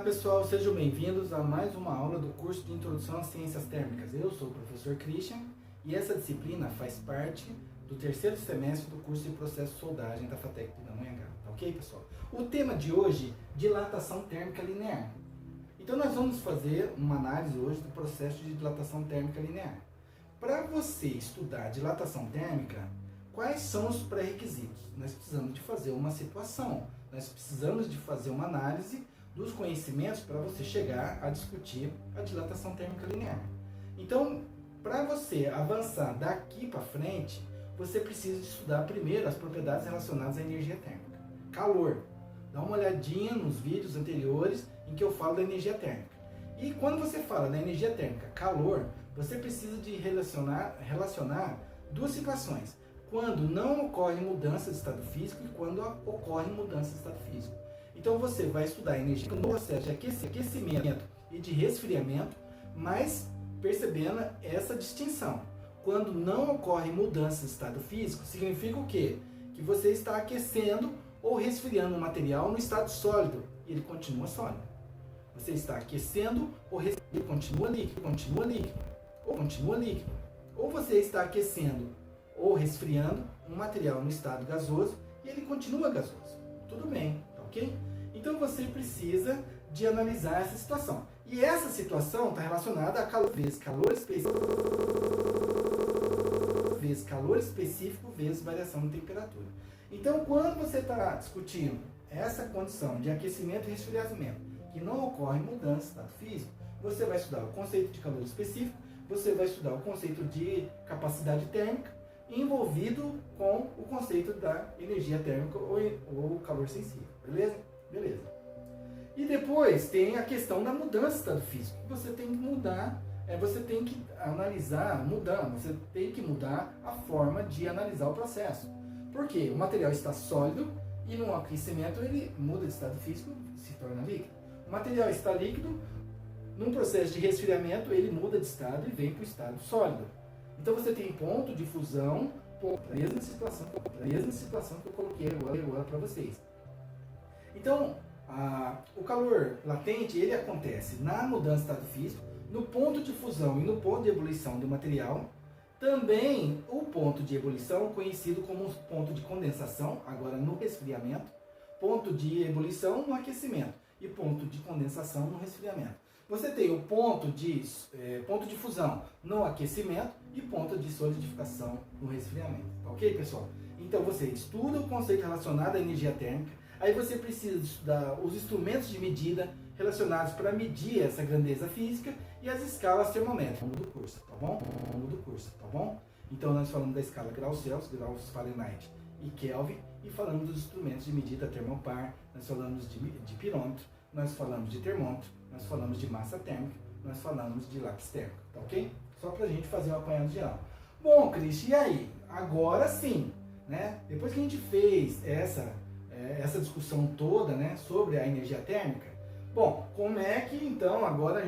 pessoal, sejam bem-vindos a mais uma aula do curso de Introdução às Ciências Térmicas. Eu sou o professor Christian e essa disciplina faz parte do terceiro semestre do curso de Processo de Soldagem da FATEC Pindamonhangaba, tá ok, pessoal? O tema de hoje, dilatação térmica linear. Então nós vamos fazer uma análise hoje do processo de dilatação térmica linear. Para você estudar dilatação térmica, quais são os pré-requisitos? Nós precisamos de fazer uma situação, nós precisamos de fazer uma análise dos conhecimentos para você chegar a discutir a dilatação térmica linear. Então, para você avançar daqui para frente, você precisa estudar primeiro as propriedades relacionadas à energia térmica. Calor. Dá uma olhadinha nos vídeos anteriores em que eu falo da energia térmica. E quando você fala da energia térmica, calor, você precisa de relacionar duas situações. Quando não ocorre mudança de estado físico e quando ocorre mudança de estado físico. Então você vai estudar energia no processo de aquecimento e de resfriamento, mas percebendo essa distinção. Quando não ocorre mudança de estado físico, significa o quê? Que você está aquecendo ou resfriando o material no estado sólido e ele continua sólido. Você está aquecendo ou resfriando, ele continua líquido. Ou você está aquecendo ou resfriando um material no estado gasoso e ele continua gasoso. Tudo bem, tá ok? Então você precisa de analisar essa situação. E essa situação está relacionada a calor vezes calor específico vezes variação de temperatura. Então, quando você está discutindo essa condição de aquecimento e resfriamento, que não ocorre mudança de estado físico, você vai estudar o conceito de calor específico, você vai estudar o conceito de capacidade térmica, envolvido com o conceito da energia térmica ou calor sensível, beleza? Beleza. E depois tem a questão da mudança de estado físico. Você tem que mudar, você tem que analisar, você tem que mudar a forma de analisar o processo. Porque o material está sólido e no aquecimento ele muda de estado físico, se torna líquido. O material está líquido, num processo de resfriamento ele muda de estado e vem para o estado sólido. Então você tem ponto de fusão, a mesma situação que eu coloquei agora para vocês. Então, o calor latente ele acontece na mudança de estado físico, no ponto de fusão e no ponto de ebulição do material. Também o ponto de ebulição, conhecido como ponto de condensação, agora no resfriamento, ponto de ebulição no aquecimento e ponto de condensação no resfriamento. Você tem o ponto de fusão no aquecimento e ponto de solidificação no resfriamento. Tá ok, pessoal? Então você estuda o conceito relacionado à energia térmica, aí você precisa estudar os instrumentos de medida relacionados para medir essa grandeza física e as escalas termométricas ao longo do curso, tá bom? Então nós falamos da escala graus Celsius, graus Fahrenheit e Kelvin e falamos dos instrumentos de medida termopar, nós falamos de pirômetro, nós falamos de termômetro, nós falamos de massa térmica, nós falamos de lápis térmico, tá ok? Só pra gente fazer um apanhado geral. Bom, Cris, e aí? Agora sim, né? Depois que a gente fez essa discussão toda, né, sobre a energia térmica, bom, como é que então agora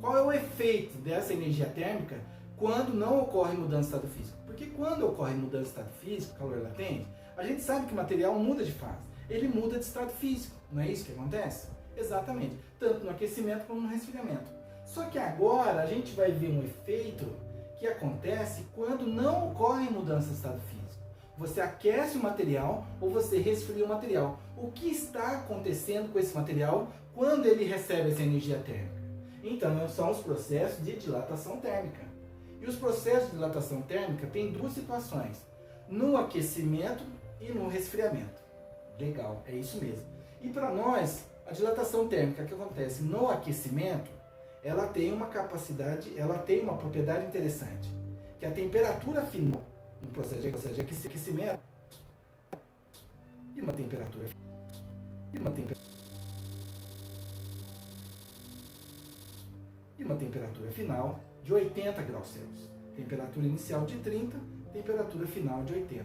qual é o efeito dessa energia térmica quando não ocorre mudança de estado físico? Porque quando ocorre mudança de estado físico, calor latente, a gente sabe que o material muda de fase, ele muda de estado físico, não é isso que acontece? Exatamente, tanto no aquecimento como no resfriamento. Só que agora a gente vai ver um efeito que acontece quando não ocorre mudança de estado físico. Você aquece o material ou você resfria o material. O que está acontecendo com esse material quando ele recebe essa energia térmica? Então, são os processos de dilatação térmica. E os processos de dilatação térmica têm duas situações: no aquecimento e no resfriamento. Legal, é isso mesmo. E para nós, a dilatação térmica que acontece no aquecimento, ela tem uma propriedade interessante, que a temperatura final no processo de aquecimento e uma temperatura final de 80 graus Celsius. Temperatura inicial de 30, temperatura final de 80.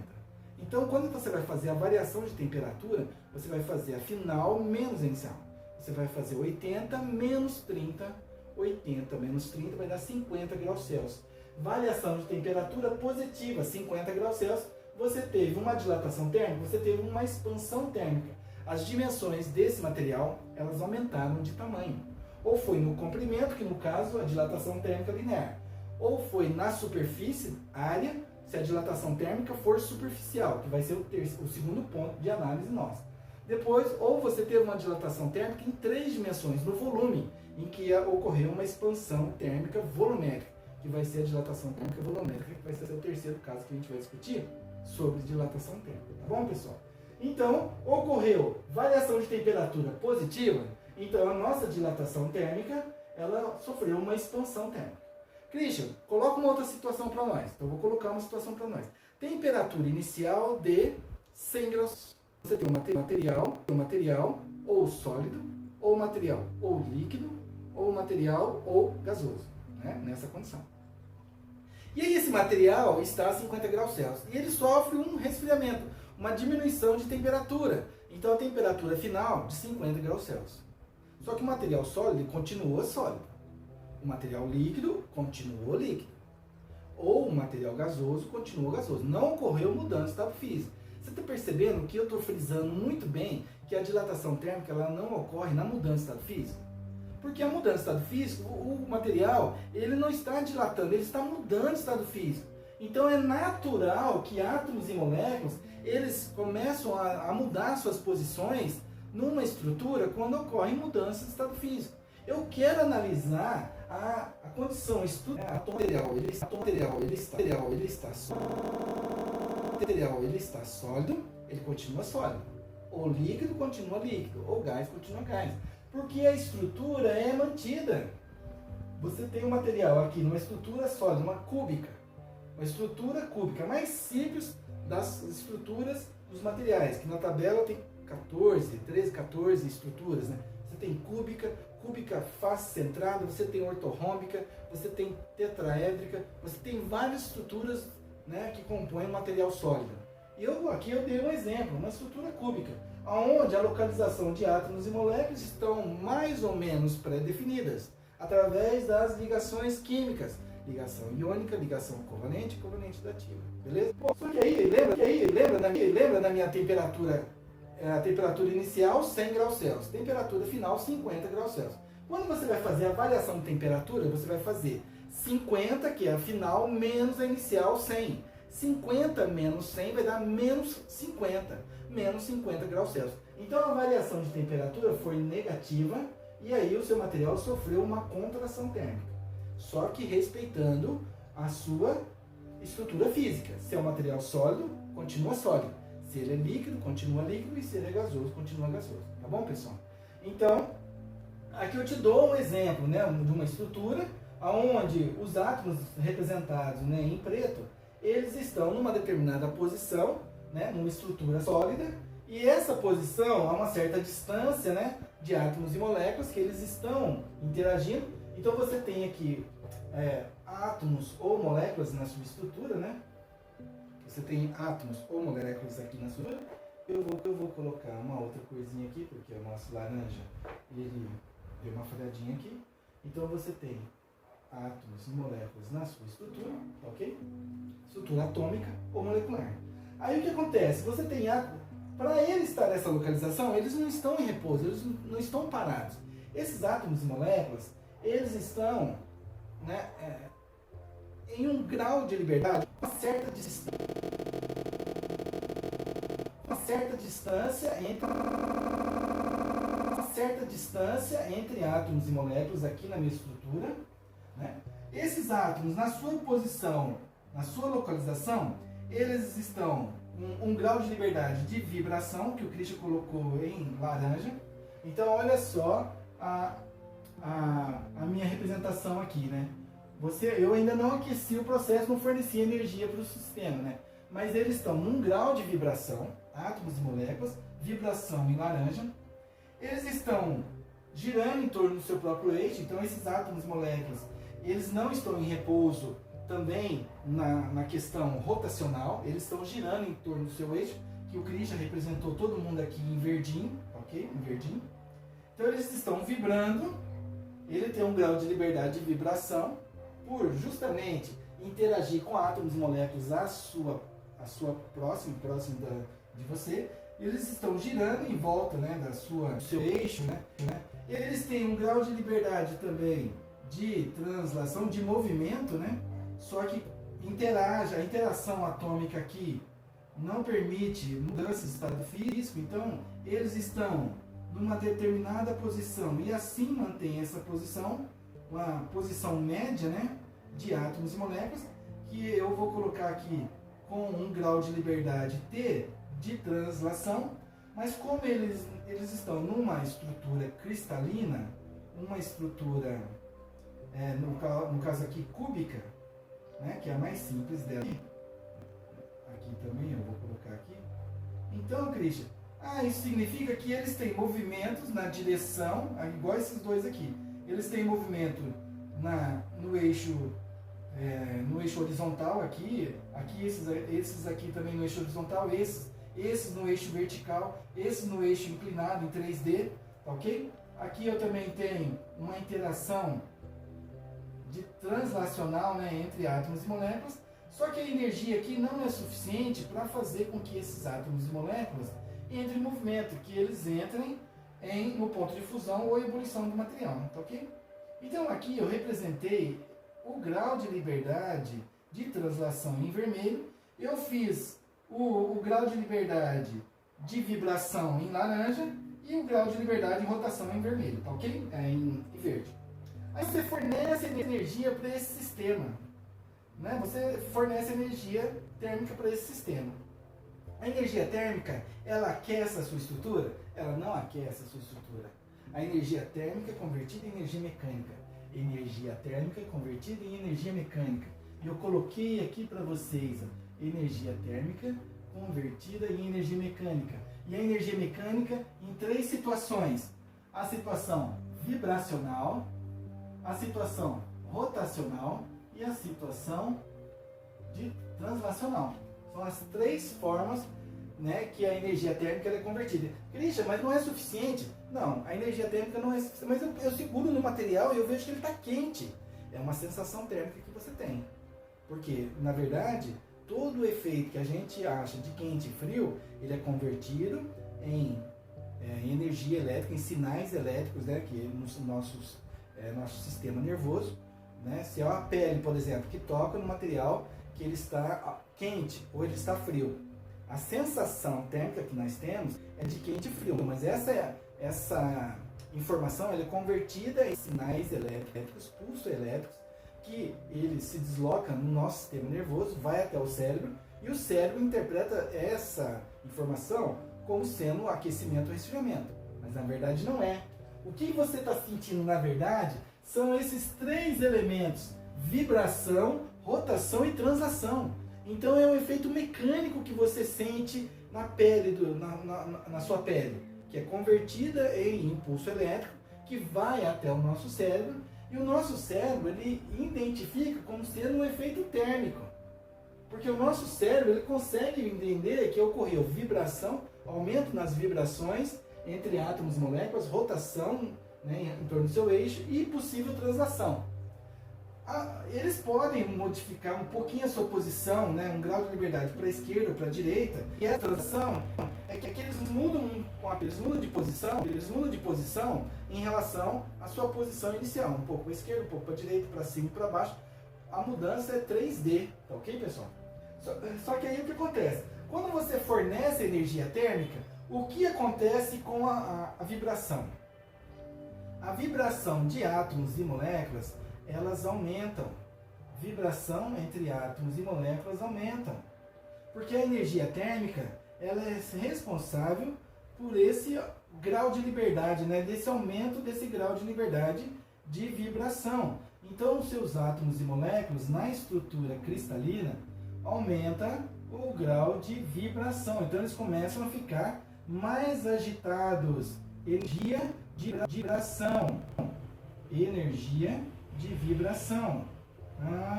Então, quando você vai fazer a variação de temperatura, você vai fazer a final menos a inicial. Você vai fazer 80 menos 30, 80 menos 30 vai dar 50 graus Celsius. Variação de temperatura positiva, 50 graus Celsius, você teve uma dilatação térmica, você teve uma expansão térmica. as dimensões desse material, elas aumentaram de tamanho. Ou foi no comprimento, que no caso a dilatação térmica linear, ou foi na superfície, área, se a dilatação térmica for superficial, que vai ser o segundo ponto de análise nossa. Depois, ou você teve uma dilatação térmica em 3 dimensões, no volume, em que ocorreu uma expansão térmica volumétrica, que vai ser a dilatação térmica volumétrica, que vai ser o terceiro caso que a gente vai discutir sobre dilatação térmica. Tá bom, pessoal? Então, ocorreu variação de temperatura positiva, então a nossa dilatação térmica, ela sofreu uma expansão térmica. Christian, coloca uma outra situação para nós. Então, eu vou colocar uma situação para nós. Temperatura inicial de 100 graus. Você tem um material ou sólido, ou material ou líquido, ou material ou gasoso, né? Nessa condição. E aí esse material está a 50 graus Celsius e ele sofre um resfriamento, uma diminuição de temperatura. Então a temperatura final de 50 graus Celsius. Só que o material sólido continua sólido. O material líquido continuou líquido. Ou o material gasoso continuou gasoso. Não ocorreu mudança de estado físico. Você está percebendo que eu estou frisando muito bem que a dilatação térmica ela não ocorre na mudança de estado físico? Porque a mudança de estado físico, o material, ele não está dilatando, ele está mudando de estado físico. Então é natural que átomos e moléculas, eles começam a mudar suas posições numa estrutura quando ocorre mudança de estado físico. Eu quero analisar a condição ele está sólido, ele continua sólido. Ou líquido continua líquido, ou gás continua gás. Porque a estrutura é mantida. Você tem um material aqui numa estrutura sólida, uma cúbica. Uma estrutura cúbica, mais simples das estruturas dos materiais, que na tabela tem 14 estruturas, né? Você tem cúbica face centrada, você tem ortorrômbica, você tem tetraédrica, você tem várias estruturas, né, que compõem um material sólido. E aqui eu dei um exemplo, uma estrutura cúbica, onde a localização de átomos e moléculas estão mais ou menos pré-definidas, através das ligações químicas, ligação iônica, ligação covalente e covalente dativa, beleza? Bom, só que aí, lembra da minha temperatura, a temperatura inicial 100 graus Celsius, temperatura final 50 graus Celsius. Quando você vai fazer a variação de temperatura, você vai fazer 50, que é a final, menos a inicial 100. 50 menos 100 vai dar menos 50 graus Celsius. Então a variação de temperatura foi negativa e aí o seu material sofreu uma contração térmica. Só que respeitando a sua estrutura física. Se é um material sólido, continua sólido. Se ele é líquido, continua líquido. E se ele é gasoso, continua gasoso. Tá bom, pessoal? Então, aqui eu te dou um exemplo, né, de uma estrutura onde os átomos representados, né, em preto, eles estão numa determinada posição, né, numa estrutura sólida, e essa posição a uma certa distância, né, de átomos e moléculas que eles estão interagindo. Então você tem aqui átomos ou moléculas na sua estrutura, né? Você tem átomos ou moléculas aqui na sua estrutura. Eu vou colocar uma outra corzinha aqui, porque o nosso laranja ele deu uma falhadinha aqui. Então você tem átomos e moléculas na sua estrutura, ok? Estrutura atômica ou molecular. Aí o que acontece? Você tem átomos, para ele estar nessa localização, eles não estão em repouso, eles não estão parados. Esses átomos e moléculas, eles estão, né, em um grau de liberdade, uma certa distância entre átomos e moléculas aqui na minha estrutura, né? Esses átomos, na sua posição, na sua localização, eles estão em um grau de liberdade de vibração, que o Christian colocou em laranja. Então, olha só a minha representação aqui, né? Eu ainda não aqueci o processo, não forneci energia para o sistema, né? Mas eles estão num grau de vibração, átomos e moléculas, vibração em laranja. Eles estão girando em torno do seu próprio eixo, então esses átomos e moléculas, eles não estão em repouso também na questão rotacional, eles estão girando em torno do seu eixo, que o Christian representou todo mundo aqui em verdinho, ok? Em verdinho. Então eles estão vibrando, ele tem um grau de liberdade de vibração, por justamente interagir com átomos e moléculas a sua próximo de você, eles estão girando em volta, né, do seu eixo, né? Eles têm um grau de liberdade também de translação, de movimento, né? Só que a interação atômica aqui não permite mudança de estado físico, então eles estão numa determinada posição e assim mantém essa posição, uma posição média, né, de átomos e moléculas, que eu vou colocar aqui com um grau de liberdade T de translação, mas como eles estão numa estrutura cristalina, uma estrutura, no caso aqui, cúbica, né, que é a mais simples dela. Aqui também eu vou colocar aqui. Então, Christian, isso significa que eles têm movimentos na direção, igual esses dois aqui. Eles têm movimento no eixo horizontal aqui esses aqui também no eixo horizontal, esses no eixo vertical, esses no eixo inclinado em 3D, ok? Aqui eu também tenho uma interação de translacional, né, entre átomos e moléculas, só que a energia aqui não é suficiente para fazer com que esses átomos e moléculas entrem em movimento, que eles entrem no ponto de fusão ou ebulição do material, tá ok? Então aqui eu representei o grau de liberdade de translação em vermelho, eu fiz o grau de liberdade de vibração em laranja e o grau de liberdade de rotação em vermelho, tá ok? Em verde. Aí você fornece energia para esse sistema, né? Você fornece energia térmica para esse sistema. A energia térmica, ela aquece a sua estrutura? Ela não aquece a sua estrutura. A energia térmica é convertida em energia mecânica. Energia térmica é convertida em energia mecânica. E eu coloquei aqui para vocês, energia térmica convertida em energia mecânica. E a energia mecânica em 3 situações. A situação vibracional, a situação rotacional e a situação de translacional. São as 3 formas, né, que a energia térmica é convertida. Christian, mas não é suficiente? Não, a energia térmica não é suficiente. Mas eu seguro no material e eu vejo que ele está quente. É uma sensação térmica que você tem. Porque, na verdade, todo o efeito que a gente acha de quente e frio, ele é convertido em energia elétrica, em sinais elétricos, né, que no nosso sistema nervoso, né, se é a pele, por exemplo, que toca no material que ele está quente ou ele está frio. A sensação térmica que nós temos é de quente e frio, mas essa informação ela é convertida em sinais elétricos, pulsos elétricos, que ele se desloca no nosso sistema nervoso, vai até o cérebro, e o cérebro interpreta essa informação como sendo aquecimento ou resfriamento. Mas na verdade não é. O que você está sentindo na verdade são esses 3 elementos: vibração, rotação e translação. Então é um efeito mecânico que você sente na pele, na sua pele, que é convertida em impulso elétrico, que vai até o nosso cérebro, e o nosso cérebro ele identifica como sendo um efeito térmico. Porque o nosso cérebro ele consegue entender que ocorreu vibração, aumento nas vibrações entre átomos e moléculas, rotação, né, em torno do seu eixo e possível translação. Eles podem modificar um pouquinho a sua posição, né, um grau de liberdade para a esquerda ou para a direita, e a translação é que eles mudam de posição em relação à sua posição inicial, um pouco para a esquerda, um pouco para a direita, para cima e para baixo. A mudança é 3D, tá ok, pessoal? Só que aí o que acontece? Quando você fornece energia térmica, o que acontece com a vibração? A vibração de átomos e moléculas, elas aumentam. Vibração entre átomos e moléculas aumentam. Porque a energia térmica, ela é responsável por esse grau de liberdade, né? Desse aumento desse grau de liberdade de vibração. Então, os seus átomos e moléculas, na estrutura cristalina, aumenta o grau de vibração. Então, eles começam a ficar mais agitados. Energia de vibração. Energia de vibração.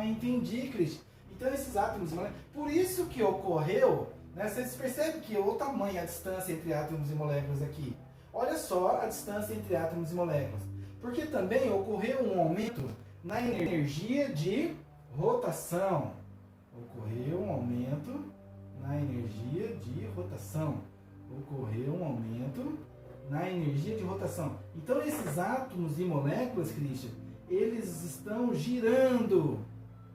Entendi, Cris. Então, esses átomos e moléculas... Por isso que ocorreu, né? Vocês percebem que o tamanho, a distância entre átomos e moléculas aqui. Olha só a distância entre átomos e moléculas. Porque também ocorreu um aumento na energia de rotação. Ocorreu um aumento na energia de rotação. ocorreu um aumento na energia de rotação. Então esses átomos e moléculas, Christian, eles estão girando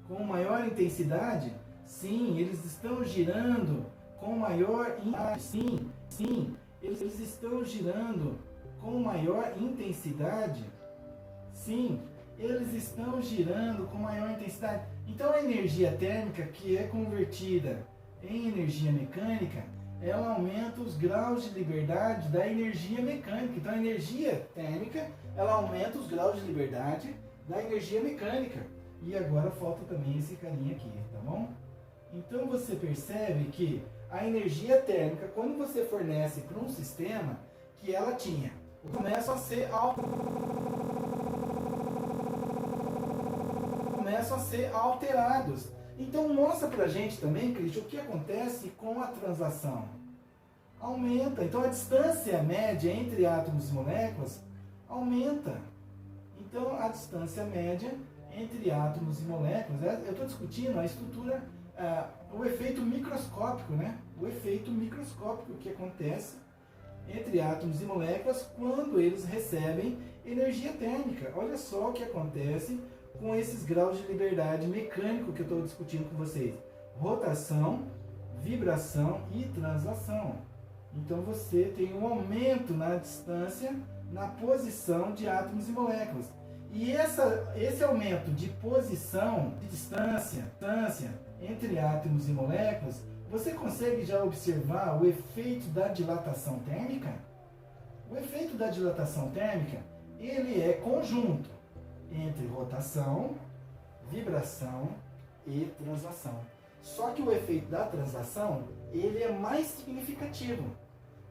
com maior intensidade? Sim, eles estão girando com maior intensidade. Sim, eles estão girando com maior intensidade. Sim, eles estão girando com maior intensidade. Então a energia térmica, que é convertida em energia mecânica, ela aumenta os graus de liberdade da energia mecânica. Então a energia térmica, ela aumenta os graus de liberdade da energia mecânica. E agora falta também esse carinha aqui, tá bom? Então você percebe que a energia térmica, quando você fornece para um sistema que ela tinha, começam a ser alterados. Então mostra pra gente também, Cristian, o que acontece com a translação. Aumenta. Então a distância média entre átomos e moléculas aumenta. Então a distância média entre átomos e moléculas, eu estou discutindo a estrutura, o efeito microscópico, né? O efeito microscópico que acontece entre átomos e moléculas quando eles recebem energia térmica. Olha só o que acontece com esses graus de liberdade mecânico que eu estou discutindo com vocês. Rotação, vibração e translação. Então você tem um aumento na distância, na posição de átomos e moléculas. E esse aumento de posição, de distância entre átomos e moléculas, você consegue já observar o efeito da dilatação térmica? O efeito da dilatação térmica, ele é conjunto entre rotação, vibração e translação. Só que o efeito da translação, ele é mais significativo.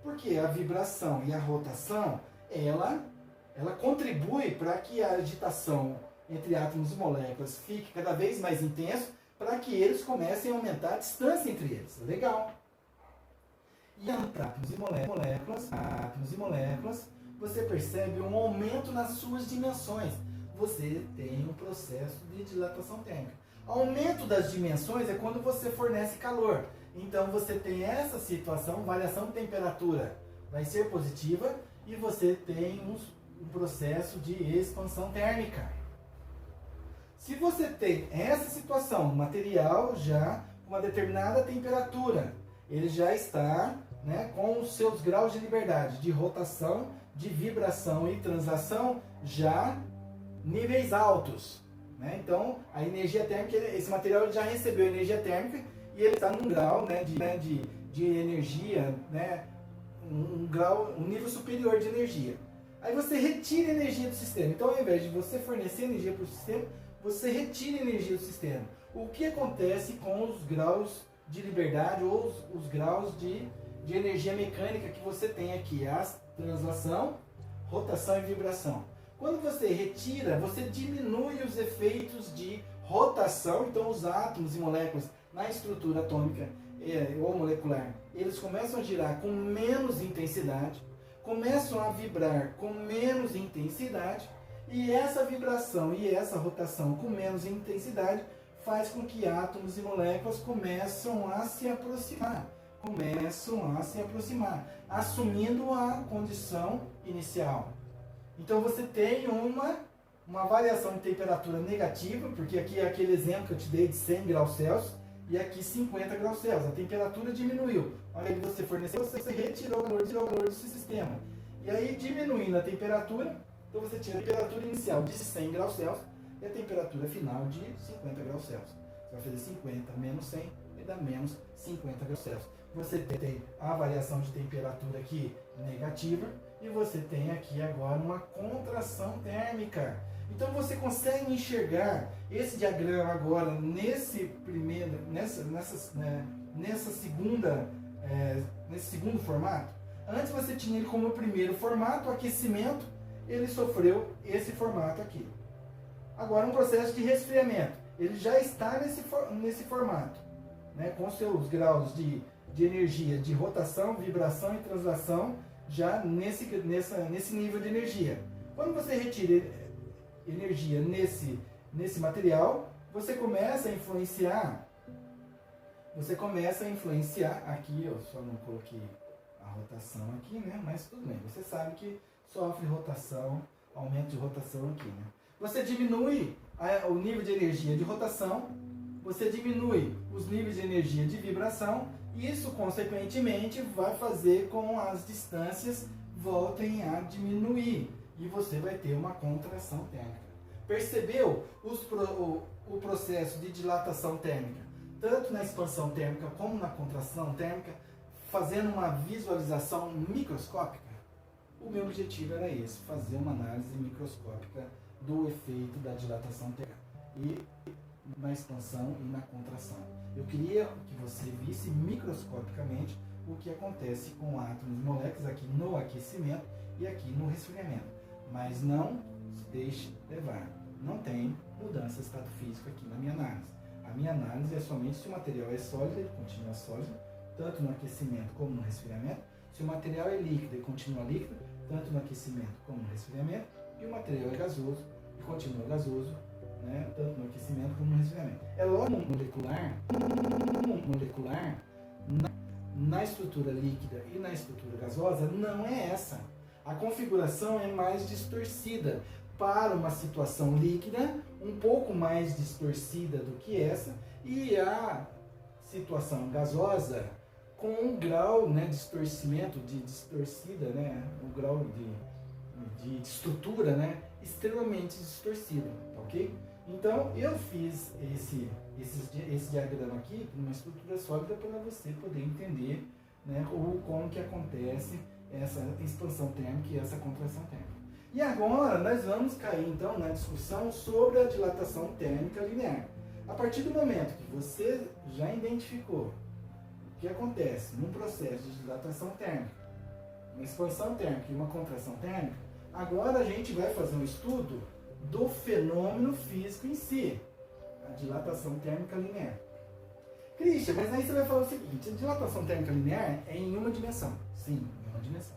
Porque a vibração e a rotação, ela contribui para que a agitação entre átomos e moléculas fique cada vez mais intensa, para que eles comecem a aumentar a distância entre eles. Legal. E átomos e moléculas, você percebe um aumento nas suas dimensões. Você tem um processo de dilatação térmica. Aumento das dimensões é quando você fornece calor. Então você tem essa situação, variação de temperatura vai ser positiva e você tem um processo de expansão térmica. Se você tem essa situação, o material já com uma determinada temperatura, ele já está, né, com os seus graus de liberdade, de rotação, de vibração e translação já níveis altos, né? Então a energia térmica, esse material já recebeu energia térmica e ele está num grau, né, de energia, né, um nível superior de energia. Aí você retira energia do sistema. Então ao invés de você fornecer energia para o sistema, você retira energia do sistema. O que acontece com os graus de liberdade ou os graus de energia mecânica que você tem aqui? A translação, rotação e vibração. Quando você retira, você diminui os efeitos de rotação. Então os átomos e moléculas na estrutura atômica ou molecular, eles começam a girar com menos intensidade, começam a vibrar com menos intensidade, e essa vibração e essa rotação com menos intensidade faz com que átomos e moléculas começam a se aproximar, assumindo a condição inicial. Então você tem uma variação de temperatura negativa, porque aqui é aquele exemplo que eu te dei de 100 graus Celsius, e aqui 50 graus Celsius. A temperatura diminuiu. Ao invés de você fornecer, você retirou o calor do sistema. E aí, diminuindo a temperatura, então você tira a temperatura inicial de 100 graus Celsius e a temperatura final de 50 graus Celsius. Você vai fazer 50 menos 100 e dá menos 50 graus Celsius. Você tem a variação de temperatura aqui negativa e você tem aqui agora uma contração térmica. Então você consegue enxergar esse diagrama agora nesse segundo formato. Antes você tinha ele como primeiro formato, o aquecimento, ele sofreu esse formato aqui. Agora um processo de resfriamento, ele já está nesse formato, né, com seus graus de energia, de rotação, vibração e translação, já nesse nível de energia. Quando você retira energia nesse material, você começa a influenciar aqui, eu só não coloquei a rotação aqui, né? Mas tudo bem, você sabe que sofre rotação, aumento de rotação aqui, né? Você diminui o nível de energia de rotação, você diminui os níveis de energia de vibração, e isso, consequentemente, vai fazer com que as distâncias voltem a diminuir, e você vai ter uma contração térmica. Percebeu o processo de dilatação térmica, tanto na expansão térmica como na contração térmica, fazendo uma visualização microscópica? O meu objetivo era esse, fazer uma análise microscópica do efeito da dilatação térmica e na expansão e na contração. Eu queria que você visse microscopicamente o que acontece com átomos e moléculas aqui no aquecimento e aqui no resfriamento. Mas não se deixe levar. Não tem mudança de estado físico aqui na minha análise. A minha análise é somente se o material é sólido, ele continua sólido, tanto no aquecimento como no resfriamento. Se o material é líquido, ele continua líquido, tanto no aquecimento como no resfriamento. E o material é gasoso e continua gasoso, né, tanto no aquecimento como no resfriamento. É lógico molecular na estrutura líquida e na estrutura gasosa não é essa. A configuração é mais distorcida para uma situação líquida, um pouco mais distorcida do que essa, e a situação gasosa com um grau, né, de distorcimento, de distorcida, né, um grau de estrutura, né, extremamente distorcida, ok? Então eu fiz esse diagrama aqui para uma estrutura sólida para você poder entender, né, como que acontece essa expansão térmica e essa contração térmica. E agora nós vamos cair então na discussão sobre a dilatação térmica linear. A partir do momento que você já identificou o que acontece num processo de dilatação térmica, uma expansão térmica e uma contração térmica, agora a gente vai fazer um estudo do fenômeno físico em si, a dilatação térmica linear. Christian, mas aí você vai falar o seguinte: a dilatação térmica linear é em uma dimensão. Sim, em uma dimensão.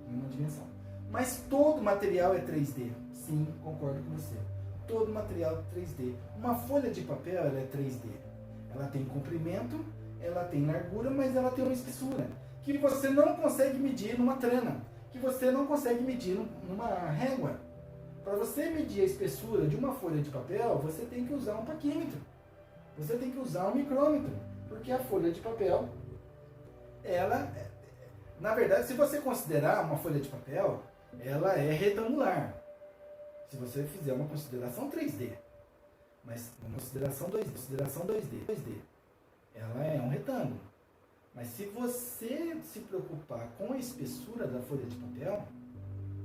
Em uma dimensão. Mas todo material é 3D. Sim, concordo com você. Todo material é 3D. Uma folha de papel ela é 3D. Ela tem comprimento, ela tem largura, mas ela tem uma espessura que você não consegue medir numa trena, que você não consegue medir numa régua. Para você medir a espessura de uma folha de papel, você tem que usar um paquímetro. Você tem que usar um micrômetro, porque a folha de papel, ela, na verdade, se você considerar uma folha de papel, ela é retangular. Se você fizer uma consideração 3D, mas uma consideração 2D, ela é um retângulo. Mas se você se preocupar com a espessura da folha de papel,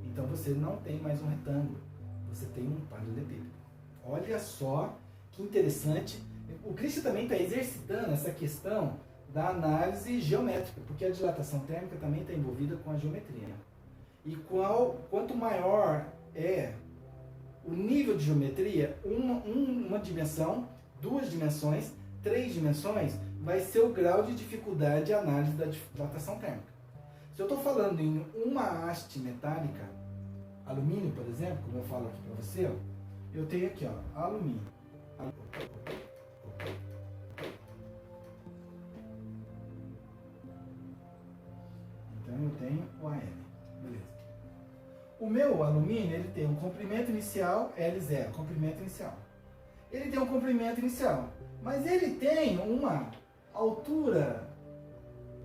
então você não tem mais um retângulo, você tem um paralelepípedo. Olha só que interessante. O Christian também está exercitando essa questão da análise geométrica, porque a dilatação térmica também está envolvida com a geometria. E quanto maior é o nível de geometria, uma dimensão, 2 dimensões, 3 dimensões, vai ser o grau de dificuldade de análise da dilatação térmica. Se eu estou falando em uma haste metálica, alumínio, por exemplo, como eu falo aqui para você, ó, eu tenho aqui, ó, alumínio. Então eu tenho o AM. Beleza. O meu alumínio, ele tem um comprimento inicial L0, comprimento inicial. Ele tem um comprimento inicial, mas ele tem uma altura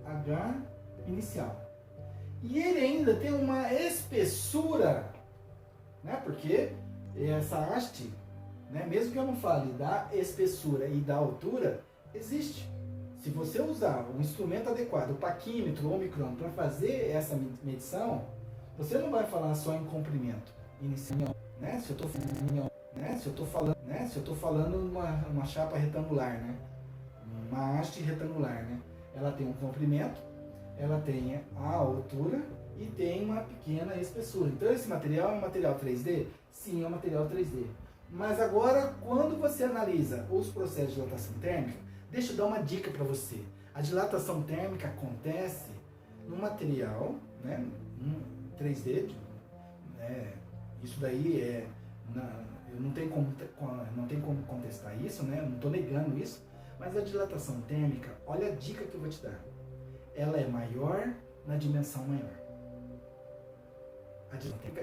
H inicial. E ele ainda tem uma espessura, né? Porque essa haste, né, mesmo que eu não fale da espessura e da altura, existe. Se você usar um instrumento adequado, o paquímetro ou o micrômetro, para fazer essa medição, você não vai falar só em comprimento inicial, né? Se eu estou falando uma chapa retangular, né? Uma haste retangular, né? Ela tem um comprimento, ela tem a altura e tem uma pequena espessura. Então esse material é um material 3D? Sim, é um material 3D. Mas agora, quando você analisa os processos de dilatação térmica, deixa eu dar uma dica para você. A dilatação térmica acontece no material, né, 3D. Isso daí não tem como contestar isso, né? Não estou negando isso. Mas a dilatação térmica, olha a dica que eu vou te dar. Ela é maior na dimensão maior.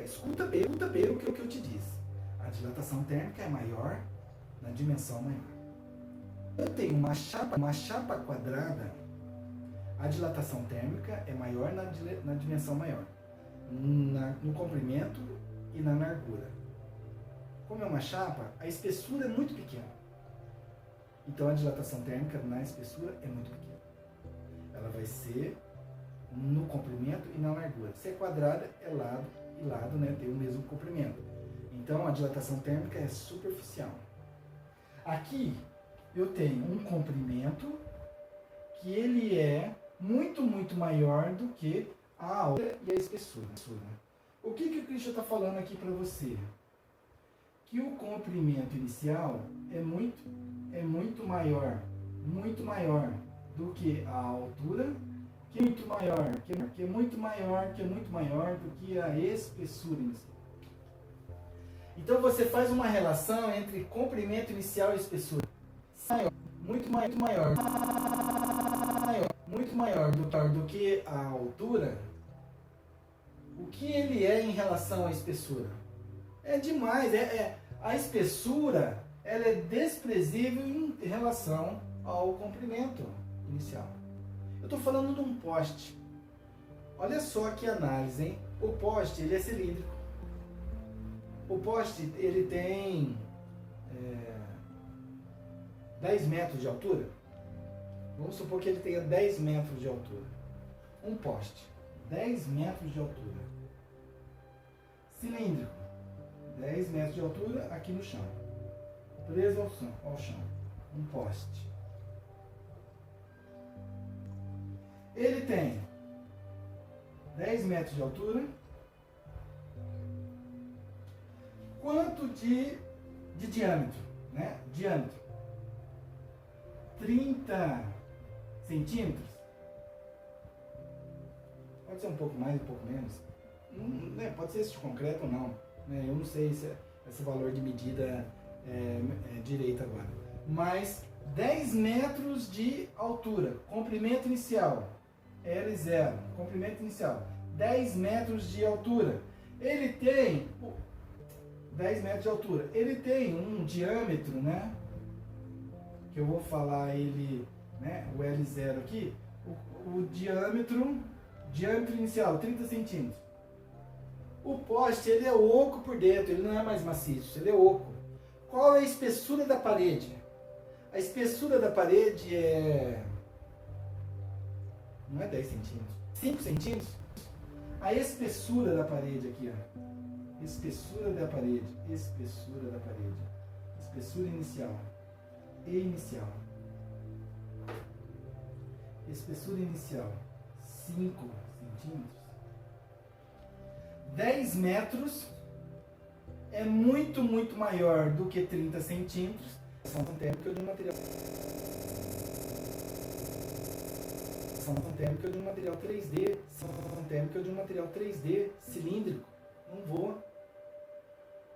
Escuta bem o que eu te disse. A dilatação térmica é maior na dimensão maior. Eu tenho uma chapa quadrada, a dilatação térmica é maior na dimensão maior, no comprimento e na largura. Como é uma chapa, a espessura é muito pequena. Então a dilatação térmica na espessura é muito pequena. Ela vai ser no comprimento e na largura. Se é quadrada, é lado e lado, né, tem o mesmo comprimento. Então a dilatação térmica é superficial. Aqui eu tenho um comprimento que ele é muito maior do que a altura e a espessura. O que o Christian está falando aqui para você? Que o comprimento inicial é muito maior do que a altura, que é muito maior do que a espessura inicial. Então você faz uma relação entre comprimento inicial e espessura. Muito maior do que a altura. O que ele é em relação à espessura? É demais. A espessura ela é desprezível em relação ao comprimento inicial. Eu estou falando de um poste. Olha só que análise, hein? O poste ele é cilíndrico. O poste ele tem 10 metros de altura. Vamos supor que ele tenha 10 metros de altura. Um poste, 10 metros de altura. Cilíndrico, 10 metros de altura aqui no chão. Preso ao chão. Um poste. Ele tem 10 metros de altura. Quanto de diâmetro? Né? Diâmetro. 30 centímetros. Pode ser um pouco mais, um pouco menos. Pode ser esse de concreto ou não. Eu não sei se esse valor de medida é direito agora. Mas 10 metros de altura. Comprimento inicial. L0. Comprimento inicial. 10 metros de altura. Ele tem 10 metros de altura. Ele tem um diâmetro, né? Que eu vou falar ele, né? O L0 aqui. O diâmetro inicial, 30 centímetros. O poste, ele é oco por dentro, ele não é mais maciço, ele é oco. Qual é a espessura da parede? A espessura da parede não é 10 centímetros, 5 centímetros. A espessura da parede aqui, ó. Espessura da parede, espessura inicial e inicial. Espessura inicial, 5 centímetros. 10 metros é muito maior do que 30 centímetros. São térmica de um material. São térmica de um material 3D. São térmica de um material 3D cilíndrico. Não voa.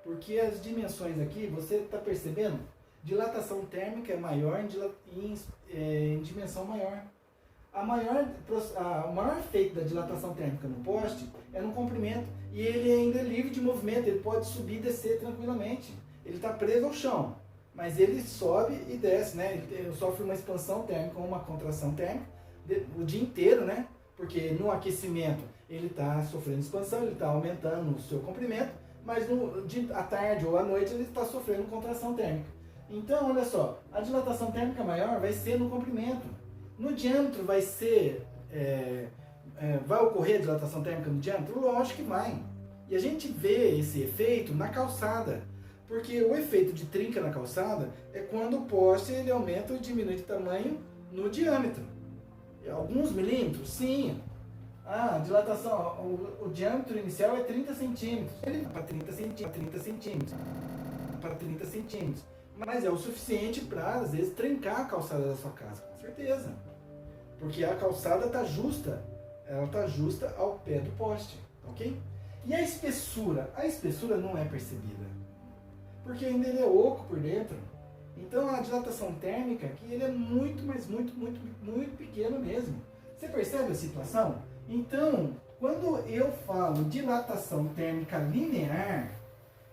Porque as dimensões aqui, você está percebendo? Dilatação térmica é maior em dimensão maior. O maior efeito da dilatação térmica no poste é no comprimento. E ele ainda é livre de movimento, ele pode subir e descer tranquilamente. Ele está preso ao chão, mas ele sobe e desce, né? Ele sofre uma expansão térmica ou uma contração térmica o dia inteiro, né? Porque no aquecimento ele está sofrendo expansão, ele está aumentando o seu comprimento, mas à tarde ou à noite ele está sofrendo contração térmica. Então, olha só, a dilatação térmica maior vai ser no comprimento. No diâmetro vai ocorrer a dilatação térmica no diâmetro? Lógico que vai. E a gente vê esse efeito na calçada. Porque o efeito de trinca na calçada é quando o poste ele aumenta ou diminui de tamanho no diâmetro. Alguns milímetros? Sim. A dilatação, o diâmetro inicial é 30 centímetros. Ele vai para 30 centímetros. Mas é o suficiente para, às vezes, trincar a calçada da sua casa, com certeza. Porque a calçada está justa. Ela está justa ao pé do poste, ok? E a espessura? A espessura não é percebida. Porque ainda ele é oco por dentro. Então a dilatação térmica aqui ele é muito pequeno mesmo. Você percebe a situação? Então, quando eu falo dilatação térmica linear,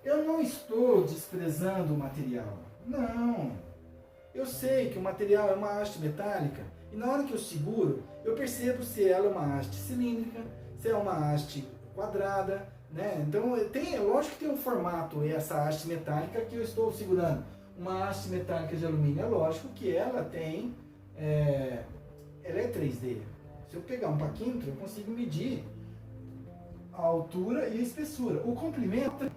eu não estou desprezando o material. Não. Eu sei que o material é uma haste metálica e na hora que eu seguro, eu percebo se ela é uma haste cilíndrica, se é uma haste quadrada, né? Então, lógico que tem um formato, essa haste metálica que eu estou segurando. Uma haste metálica de alumínio, é lógico que ela tem, ela é 3D. Se eu pegar um paquímetro, eu consigo medir a altura e a espessura. O comprimento.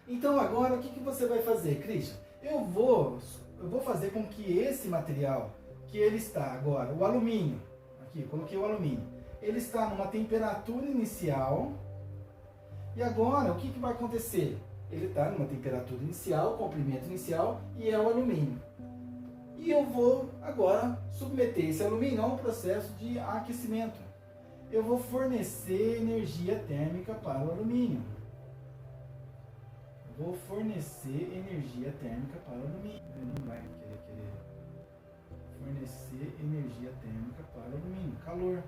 Então agora o que você vai fazer, Christian? Eu vou fazer com que esse material, que ele está agora, o alumínio, aqui, coloquei o alumínio, ele está numa temperatura inicial, e agora o que vai acontecer? Ele está numa temperatura inicial, comprimento inicial, e é o alumínio. E eu vou agora submeter esse alumínio a um processo de aquecimento. Eu vou fornecer energia térmica para o alumínio. Vou fornecer energia térmica para o alumínio. Ele não vai querer fornecer energia térmica para o alumínio. Calor.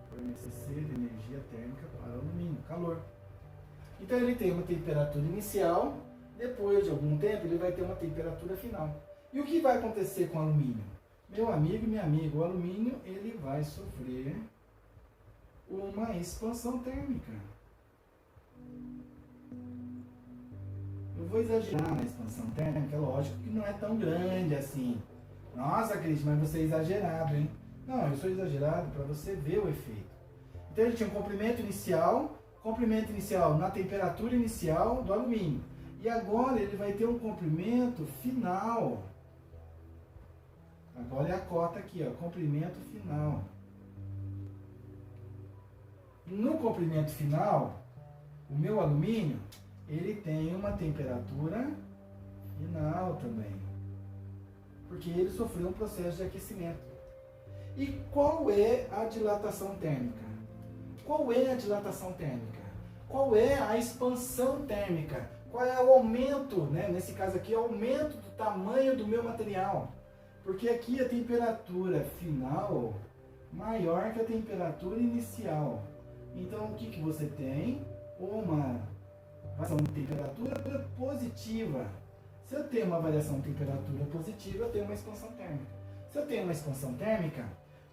Fornecer energia térmica para o alumínio. Calor. Então ele tem uma temperatura inicial, depois de algum tempo ele vai ter uma temperatura final. E o que vai acontecer com o alumínio? Meu amigo e minha amiga, o alumínio ele vai sofrer uma expansão térmica. Eu vou exagerar na expansão térmica, lógico que não é tão grande assim. Nossa, Cris, mas você é exagerado, hein? Não, eu sou exagerado para você ver o efeito. Então ele tinha um comprimento inicial na temperatura inicial do alumínio. E agora ele vai ter um comprimento final. Agora é a cota aqui, ó, comprimento final. No comprimento final, o meu alumínio, ele tem uma temperatura final também. Porque ele sofreu um processo de aquecimento. E qual é a dilatação térmica? Qual é a dilatação térmica? Qual é a expansão térmica? Qual é o aumento, né? Nesse caso aqui, é o aumento do tamanho do meu material. Porque aqui a temperatura final maior que a temperatura inicial. Então, o que você tem? Uma variação de temperatura positiva. Se eu tenho uma variação de temperatura positiva, eu tenho uma expansão térmica. Se eu tenho uma expansão térmica,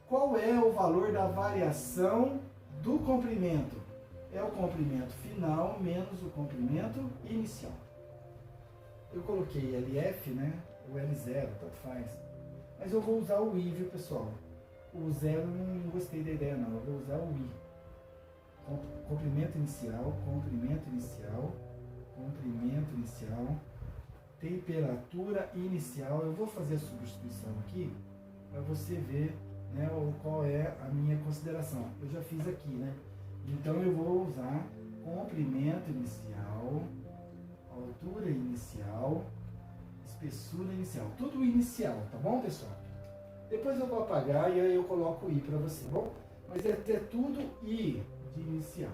qual é o valor da variação do comprimento? É o comprimento final menos o comprimento inicial. Eu coloquei LF, né? O L0, tanto faz. Mas eu vou usar o I, viu, pessoal? O zero não gostei da ideia, não. Eu vou usar o I. Comprimento inicial, comprimento inicial, comprimento inicial, temperatura inicial. Eu vou fazer a substituição aqui para você ver, né, qual é a minha consideração. Eu já fiz aqui, né? Então eu vou usar comprimento inicial, altura inicial, espessura inicial. Tudo inicial, tá bom, pessoal? Depois eu vou apagar e aí eu coloco o I para você, tá bom? Mas é tudo I de inicial.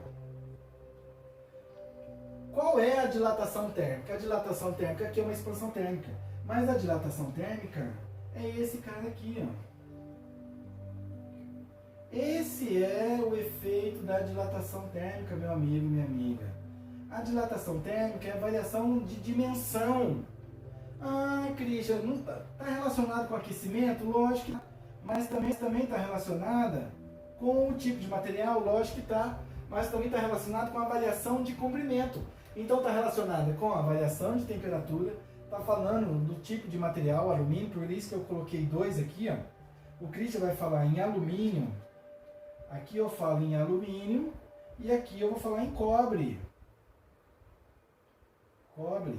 Qual é a dilatação térmica? A dilatação térmica aqui é uma expansão térmica. Mas a dilatação térmica é esse cara aqui, ó. Esse é o efeito da dilatação térmica, meu amigo, minha amiga. A dilatação térmica é a variação de dimensão. Ah, Christian, não está relacionado com aquecimento? Lógico que tá. Mas também está relacionada com o tipo de material? Lógico que está. Mas também está relacionado com a variação de comprimento. Então está relacionada com a variação de temperatura. Está falando do tipo de material, alumínio, por isso que eu coloquei 2 aqui, ó. O Christian vai falar em alumínio. Aqui eu falo em alumínio e aqui eu vou falar em cobre. Cobre.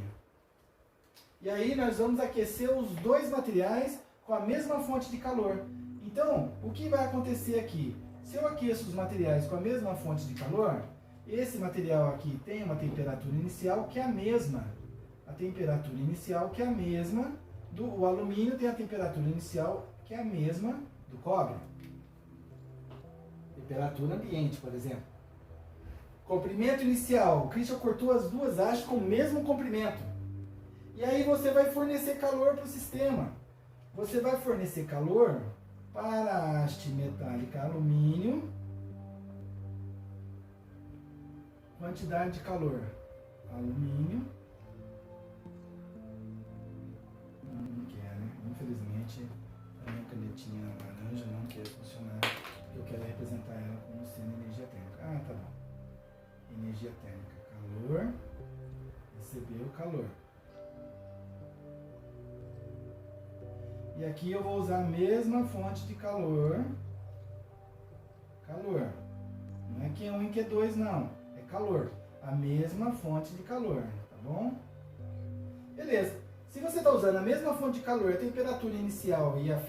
E aí nós vamos aquecer os dois materiais com a mesma fonte de calor. Então, o que vai acontecer aqui? Se eu aqueço os materiais com a mesma fonte de calor, esse material aqui tem uma temperatura inicial que é a mesma. A temperatura inicial que é a mesma o alumínio tem a temperatura inicial que é a mesma do cobre. Temperatura ambiente, por exemplo. Comprimento inicial. O Christian cortou as duas hastes com o mesmo comprimento. E aí você vai fornecer calor para o sistema. você vai fornecer calor para a haste metálica alumínio. Quantidade de calor, alumínio. Não quer, né? Infelizmente, a minha canetinha laranja não quer funcionar. Eu quero representar ela como sendo energia térmica. Ah, tá bom. Energia térmica, calor. Recebeu calor. E aqui eu vou usar a mesma fonte de calor. Calor. Não é Q1 e Q2 não. É calor. A mesma fonte de calor. Tá bom? Beleza. Se você está usando a mesma fonte de calor, a temperatura inicial e a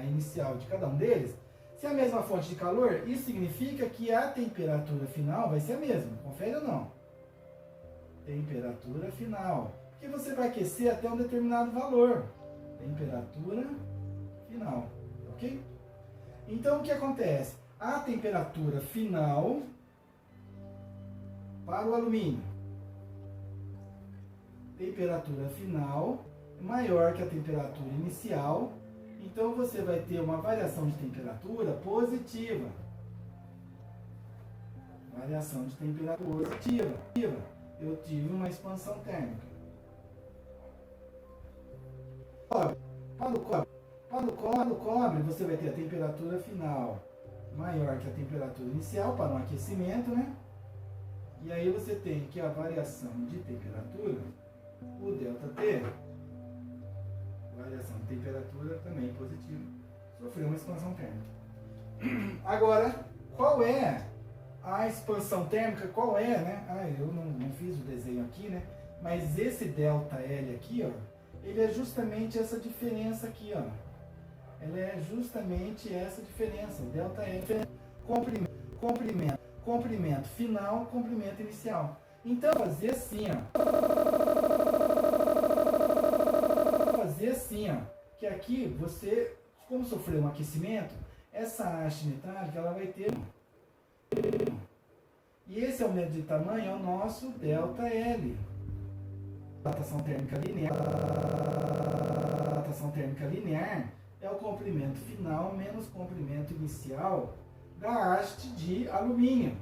inicial de cada um deles, se é a mesma fonte de calor, isso significa que a temperatura final vai ser a mesma. Confere ou não? Temperatura final. Porque você vai aquecer até um determinado valor. Temperatura final. Ok? Então, o que acontece? A temperatura final para o alumínio. Temperatura final é maior que a temperatura inicial. Então, você vai ter uma variação de temperatura positiva. Variação de temperatura positiva. Eu tive uma expansão térmica. Para o cobre, você vai ter a temperatura final maior que a temperatura inicial para um aquecimento, né? E aí você tem que a variação de temperatura, o ΔT, variação de temperatura também positiva, sofreu uma expansão térmica. Agora, qual é a expansão térmica? Qual é, né? Eu não fiz o desenho aqui, né? Mas esse ΔL aqui, ó, ele é justamente essa diferença aqui, ó. Ela é justamente essa diferença, ΔL, comprimento final, comprimento inicial. Então, fazer assim, ó. Que aqui você, como sofreu um aquecimento, essa haste metálica, ela vai ter... E esse aumento de tamanho é o nosso ΔL. Dilatação térmica linear. Dilatação térmica linear é o comprimento final menos comprimento inicial da haste de alumínio.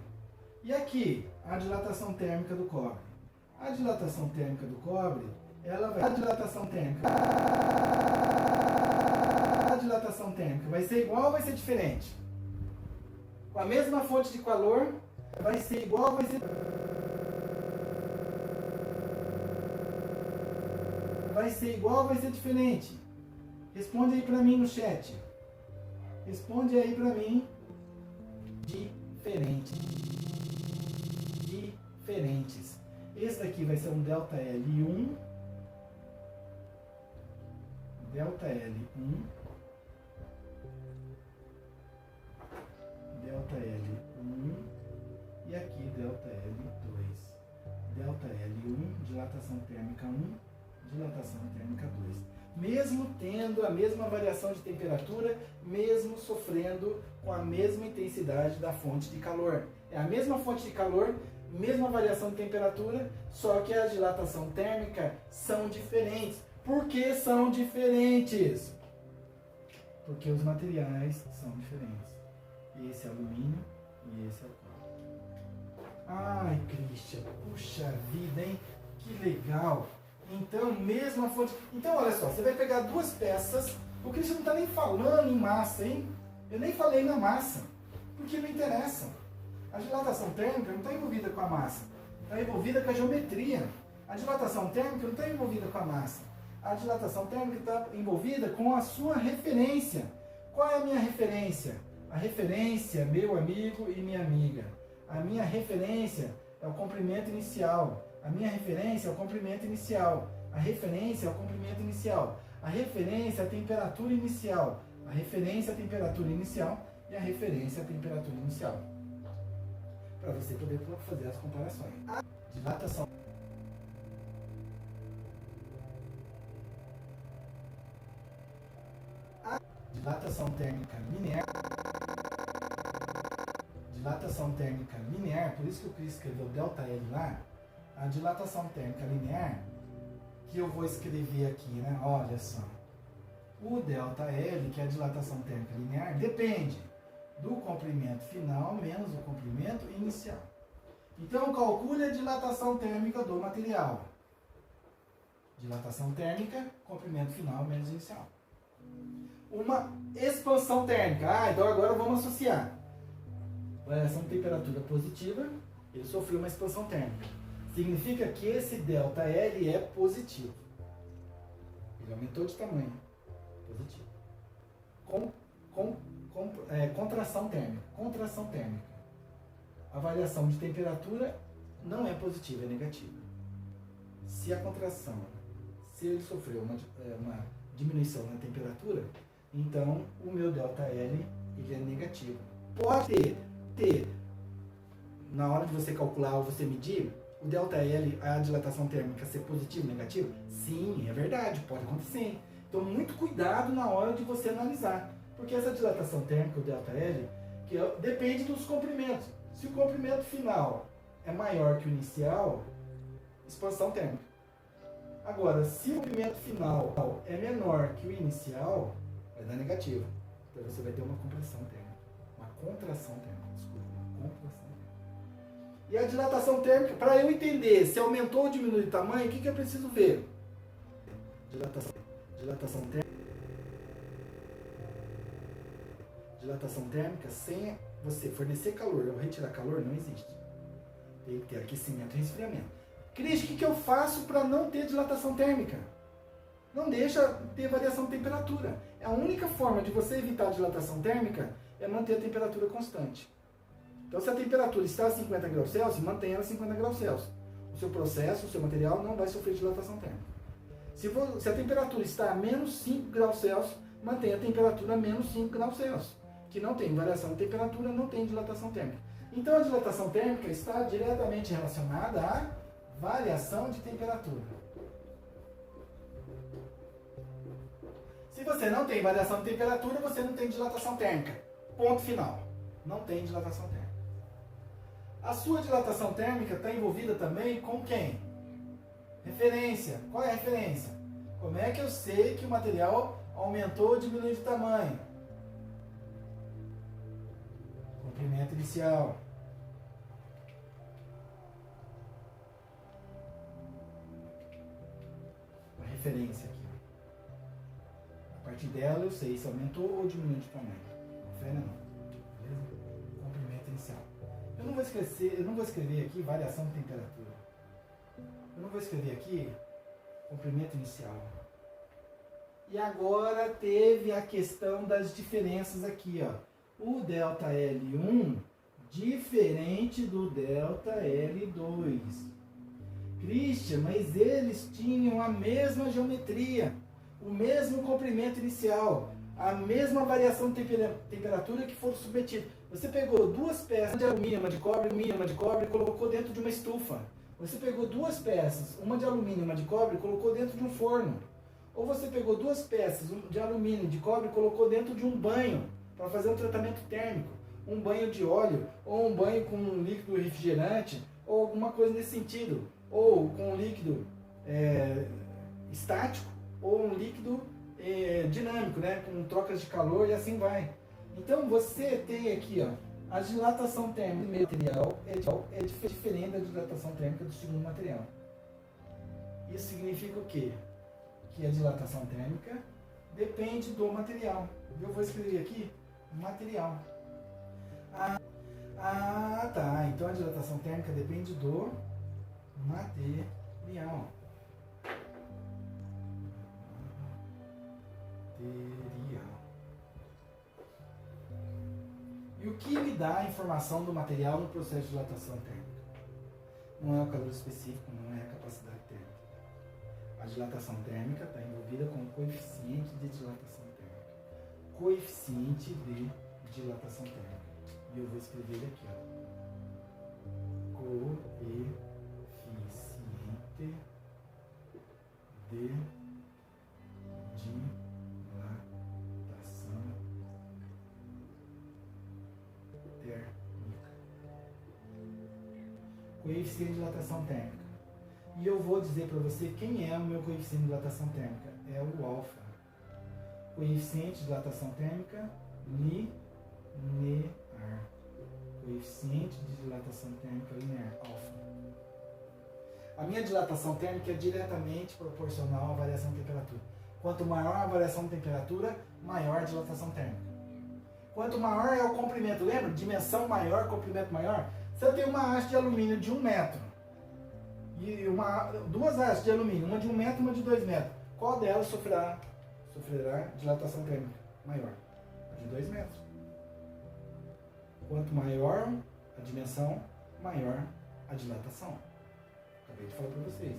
E aqui, a dilatação térmica do cobre. A dilatação térmica do cobre, ela vai... A dilatação térmica vai ser igual ou vai ser diferente? Com a mesma fonte de calor, vai ser igual ou vai ser... Vai ser igual ou vai ser diferente? Responde aí pra mim no chat. Responde aí pra mim. Diferentes. Esse daqui vai ser um ΔL1. ΔL1. ΔL1. E aqui ΔL2. ΔL1, dilatação térmica 1, dilatação térmica 2. Mesmo tendo a mesma variação de temperatura, mesmo sofrendo com a mesma intensidade da fonte de calor. É a mesma fonte de calor, mesma variação de temperatura, só que a dilatação térmica são diferentes. Por que são diferentes? Porque os materiais são diferentes. Esse é alumínio e esse é o cobre. Ai, Christian, puxa vida, hein? Que legal! Então, mesma fonte... Então, olha só, você vai pegar duas peças. O Christian não está nem falando em massa, hein? Eu nem falei na massa, porque não interessa. A dilatação térmica não está envolvida com a massa. Está envolvida com a geometria. A dilatação térmica não está envolvida com a massa. A dilatação térmica está envolvida com a sua referência. Qual é a minha referência? A referência, meu amigo e minha amiga. A minha referência é o comprimento inicial. A minha referência é o comprimento inicial. A referência é o comprimento inicial. A referência é a temperatura inicial. A referência é a temperatura inicial e a referência é a temperatura inicial. Para você poder fazer as comparações. A dilatação. A dilatação térmica linear. Dilatação térmica linear, por isso que o Cris escreveu ΔL lá. A dilatação térmica linear, que eu vou escrever aqui, né? Olha só. O ΔL, que é a dilatação térmica linear, depende do comprimento final menos o comprimento inicial. Então, calcule a dilatação térmica do material. Dilatação térmica, comprimento final menos inicial. Uma expansão térmica. Então agora vamos associar. Variação de temperatura positiva, ele sofreu uma expansão térmica. Significa que esse ΔL é positivo. Ele aumentou de tamanho. Positivo. Contração térmica. Contração térmica. A variação de temperatura não é positiva, é negativa. Se a contração, se ele sofreu uma diminuição na temperatura, então o meu ΔL ele é negativo. Pode ter, na hora de você calcular ou você medir, o ΔL, a dilatação térmica ser positivo ou negativo? Sim, é verdade, pode acontecer. Então, muito cuidado na hora de você analisar. Porque essa dilatação térmica, o ΔL, depende dos comprimentos. Se o comprimento final é maior que o inicial, expansão térmica. Agora, se o comprimento final é menor que o inicial, vai dar negativo. Então, você vai ter uma compressão térmica. Uma contração térmica, desculpa, uma contração térmica. E a dilatação térmica, para eu entender se aumentou ou diminuiu de tamanho, o que eu preciso ver? Dilatação térmica, sem você fornecer calor ou retirar calor, não existe. Tem que ter aquecimento e resfriamento. Cris, o que eu faço para não ter dilatação térmica? Não deixa ter variação de temperatura. A única forma de você evitar a dilatação térmica é manter a temperatura constante. Então, se a temperatura está a 50 graus Celsius, mantenha ela a 50 graus Celsius. O seu processo, o seu material não vai sofrer dilatação térmica. Se a temperatura está a menos 5 graus Celsius, mantenha a temperatura a menos 5 graus Celsius. Que não tem variação de temperatura, não tem dilatação térmica. Então, a dilatação térmica está diretamente relacionada à variação de temperatura. Se você não tem variação de temperatura, você não tem dilatação térmica. Ponto final. Não tem dilatação térmica. A sua dilatação térmica está envolvida também com quem? Referência. Qual é a referência? Como é que eu sei que o material aumentou ou diminuiu de tamanho? Comprimento inicial. Uma referência aqui. A partir dela eu sei se aumentou ou diminuiu de tamanho. Confere não. Beleza? Comprimento inicial. Eu não vou escrever aqui variação de temperatura. Eu não vou escrever aqui comprimento inicial. E agora teve a questão das diferenças aqui, ó. O ΔL1 diferente do ΔL2. Christian, mas eles tinham a mesma geometria, o mesmo comprimento inicial, a mesma variação de temperatura que foram submetidos. Você pegou duas peças de alumínio, uma de cobre, e colocou dentro de uma estufa. Você pegou duas peças, uma de alumínio e uma de cobre, e colocou dentro de um forno. Ou você pegou duas peças de alumínio e de cobre e colocou dentro de um banho para fazer um tratamento térmico. Um banho de óleo, ou um banho com um líquido refrigerante, ou alguma coisa nesse sentido. Ou com um líquido estático, ou um líquido dinâmico, né? Com trocas de calor e assim vai. Então você tem aqui, ó, a dilatação térmica do primeiro material é diferente da dilatação térmica do segundo material. Isso significa o quê? Que a dilatação térmica depende do material. Eu vou escrever aqui material. Tá. Então a dilatação térmica depende do material. E o que me dá a informação do material no processo de dilatação térmica? Não é o calor específico, não é a capacidade térmica. A dilatação térmica está envolvida com o coeficiente de dilatação térmica. Coeficiente de dilatação térmica. E eu vou escrever ele aqui, ó. Coeficiente de dilatação térmica. Coeficiente de dilatação térmica. E eu vou dizer para você quem é o meu coeficiente de dilatação térmica. É o alfa. Coeficiente de dilatação térmica linear. Coeficiente de dilatação térmica linear, alfa. A minha dilatação térmica é diretamente proporcional à variação de temperatura. Quanto maior a variação de temperatura, maior a dilatação térmica. Quanto maior é o comprimento, lembra? Dimensão maior, comprimento maior. Se eu tenho uma haste de alumínio de 1 metro e duas hastes de alumínio, uma de 1 metro e uma de 2 metros, qual delas sofrerá dilatação térmica maior? A de 2 metros. Quanto maior a dimensão, maior a dilatação. Acabei de falar para vocês.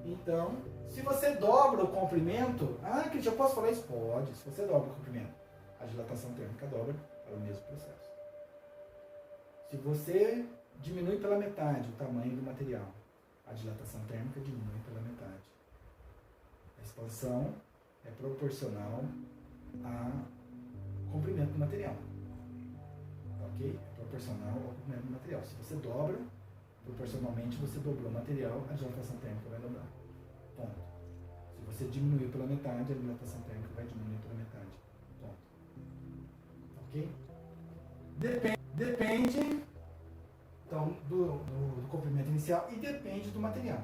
Então, se você dobra o comprimento... Cristian, eu posso falar isso? Pode. Se você dobra o comprimento, a dilatação térmica dobra para o mesmo processo. Se você diminui pela metade o tamanho do material, a dilatação térmica diminui pela metade. A expansão é proporcional ao comprimento do material. Ok? É proporcional ao comprimento do material. Se você dobra, proporcionalmente você dobrou o material, a dilatação térmica vai dobrar. Ponto. Se você diminuir pela metade, a dilatação térmica vai diminuir pela metade. Ponto. Ok? Depende então, do comprimento inicial e depende do material.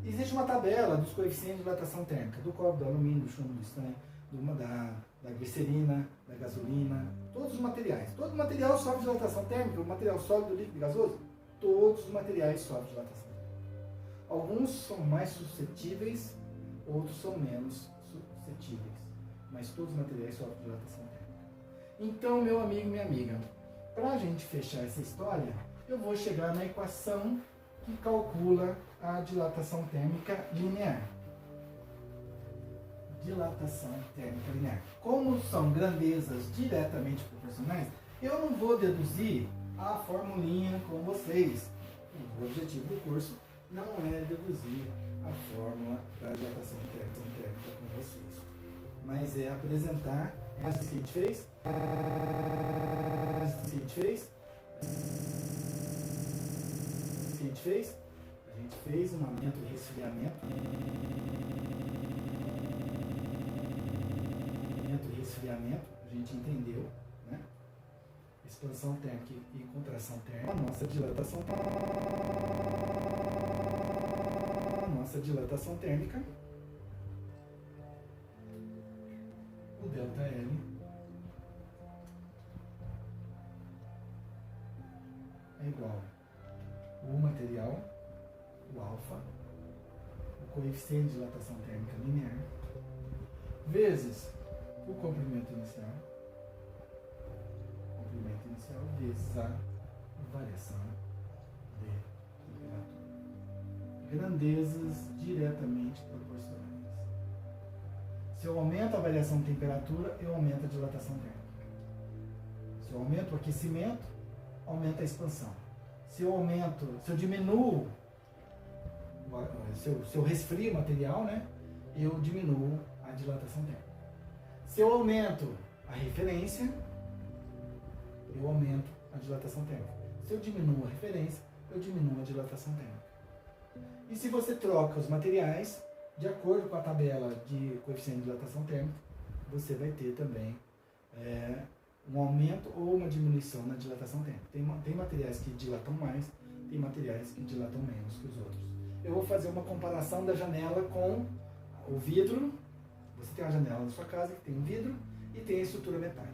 Existe uma tabela dos coeficientes de dilatação térmica, do cobre, do alumínio, do chumbo, do estanho, da glicerina, da gasolina, todos os materiais. Todo material sofre dilatação térmica, o material sólido, líquido e gasoso, todos os materiais sofrem dilatação térmica. Alguns são mais suscetíveis, outros são menos suscetíveis, mas todos os materiais sofrem dilatação térmica. Então, meu amigo e minha amiga, para a gente fechar essa história, eu vou chegar na equação que calcula a dilatação térmica linear. Dilatação térmica linear. Como são grandezas diretamente proporcionais, eu não vou deduzir a formulinha com vocês. O objetivo do curso não é deduzir a fórmula da dilatação térmica com vocês, mas é apresentar essa que a gente fez. A gente fez um aumento e resfriamento. A gente entendeu, né? Expansão térmica e contração térmica. A nossa dilatação térmica. O ΔL é igual o material, o alfa, o coeficiente de dilatação térmica linear, vezes o comprimento inicial vezes a variação de temperatura. Grandezas diretamente proporcionais. Se eu aumento a variação de temperatura, eu aumento a dilatação térmica. Se eu aumento o aquecimento, aumenta a expansão. Se eu diminuo, se eu resfrio o material, né, eu diminuo a dilatação térmica. Se eu aumento a referência, eu aumento a dilatação térmica. Se eu diminuo a referência, eu diminuo a dilatação térmica. E se você troca os materiais, de acordo com a tabela de coeficiente de dilatação térmica, você vai ter também um aumento ou uma diminuição na dilatação térmica. Tem materiais que dilatam mais, tem materiais que dilatam menos que os outros. Eu vou fazer uma comparação da janela com o vidro. Você tem uma janela na sua casa que tem um vidro e tem a estrutura metálica.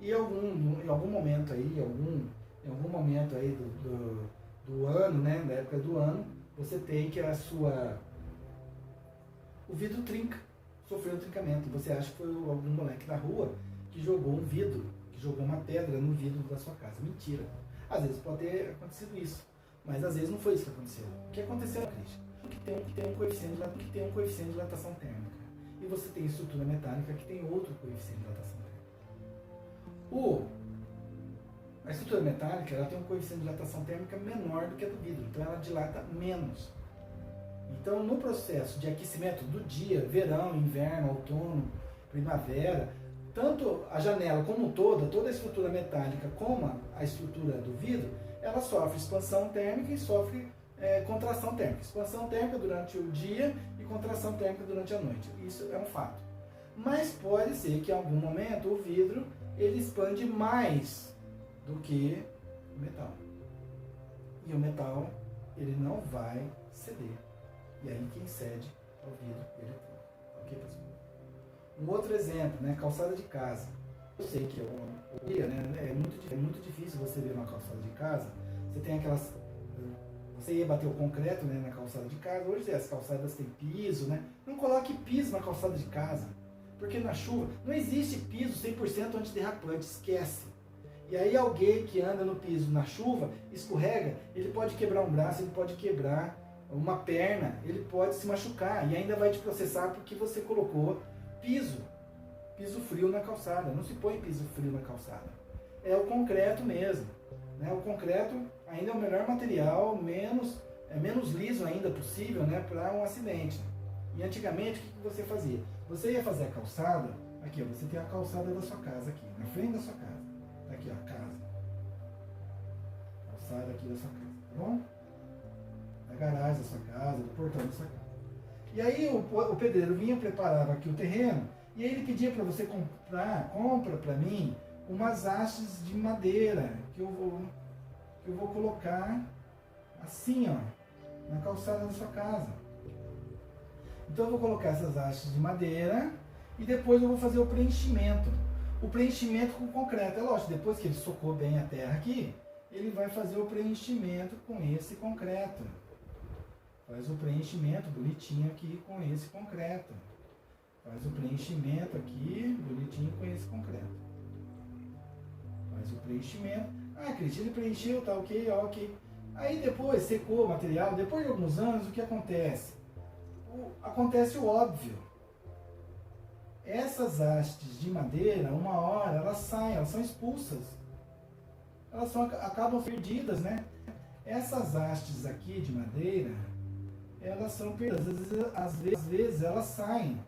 E em algum momento aí do ano, né, na época do ano, você tem que o vidro trinca, sofreu um trincamento. Você acha que foi algum moleque da rua que jogou um vidro, que jogou uma pedra no vidro da sua casa. Mentira. Às vezes pode ter acontecido isso, mas às vezes não foi isso que aconteceu. O que aconteceu, Cristian? Que tem um coeficiente de dilatação térmica. E você tem estrutura metálica que tem outro coeficiente de dilatação térmica. A estrutura metálica ela tem um coeficiente de dilatação térmica menor do que a do vidro, então ela dilata menos. Então, no processo de aquecimento do dia, verão, inverno, outono, primavera, tanto a janela como toda a estrutura metálica como a estrutura do vidro, ela sofre expansão térmica e sofre contração térmica. Expansão térmica durante o dia e contração térmica durante a noite. Isso é um fato. Mas pode ser que em algum momento o vidro ele expande mais do que o metal. E o metal ele não vai ceder. E aí quem cede é o vidro eletrônico. Ok, pessoal? Um outro exemplo, né? Calçada de casa. Eu sei que é muito difícil você ver uma calçada de casa. Você tem aquelas... Você ia bater o concreto, né, na calçada de casa. Hoje as calçadas têm piso, né? Não coloque piso na calçada de casa. Porque na chuva não existe piso 100% antiderrapante. Esquece. E aí alguém que anda no piso na chuva, escorrega, ele pode quebrar um braço, ele pode quebrar uma perna, ele pode se machucar. E ainda vai te processar porque você colocou piso frio na calçada. Não se põe piso frio na calçada. É o concreto mesmo. Né? O concreto ainda é o melhor material, menos liso ainda possível, né, para um acidente. E antigamente, o que você fazia? Você ia fazer a calçada, aqui, ó, você tem a calçada da sua casa aqui, na frente da sua casa. Tá aqui, ó, casa. Calçada aqui da sua casa, tá bom? Da garagem da sua casa, do portão da sua casa. E aí o pedreiro vinha, preparava aqui o terreno, e aí ele pedia para você compra para mim umas hastes de madeira que eu vou colocar assim, ó, na calçada da sua casa. Então eu vou colocar essas hastes de madeira e depois eu vou fazer o preenchimento. O preenchimento com concreto. É lógico, depois que ele socou bem a terra aqui, ele vai fazer o preenchimento com esse concreto. Faz o preenchimento bonitinho aqui com esse concreto. Faz o preenchimento aqui bonitinho com esse concreto. Faz o preenchimento. Ah, Cris, ele preencheu, tá ok, ok. Aí depois secou o material, depois de alguns anos, o que acontece? Acontece o óbvio. Essas hastes de madeira, uma hora, elas saem, elas são expulsas. Elas acabam perdidas, né? Essas hastes aqui de madeira, elas são perdidas. Às vezes elas saem.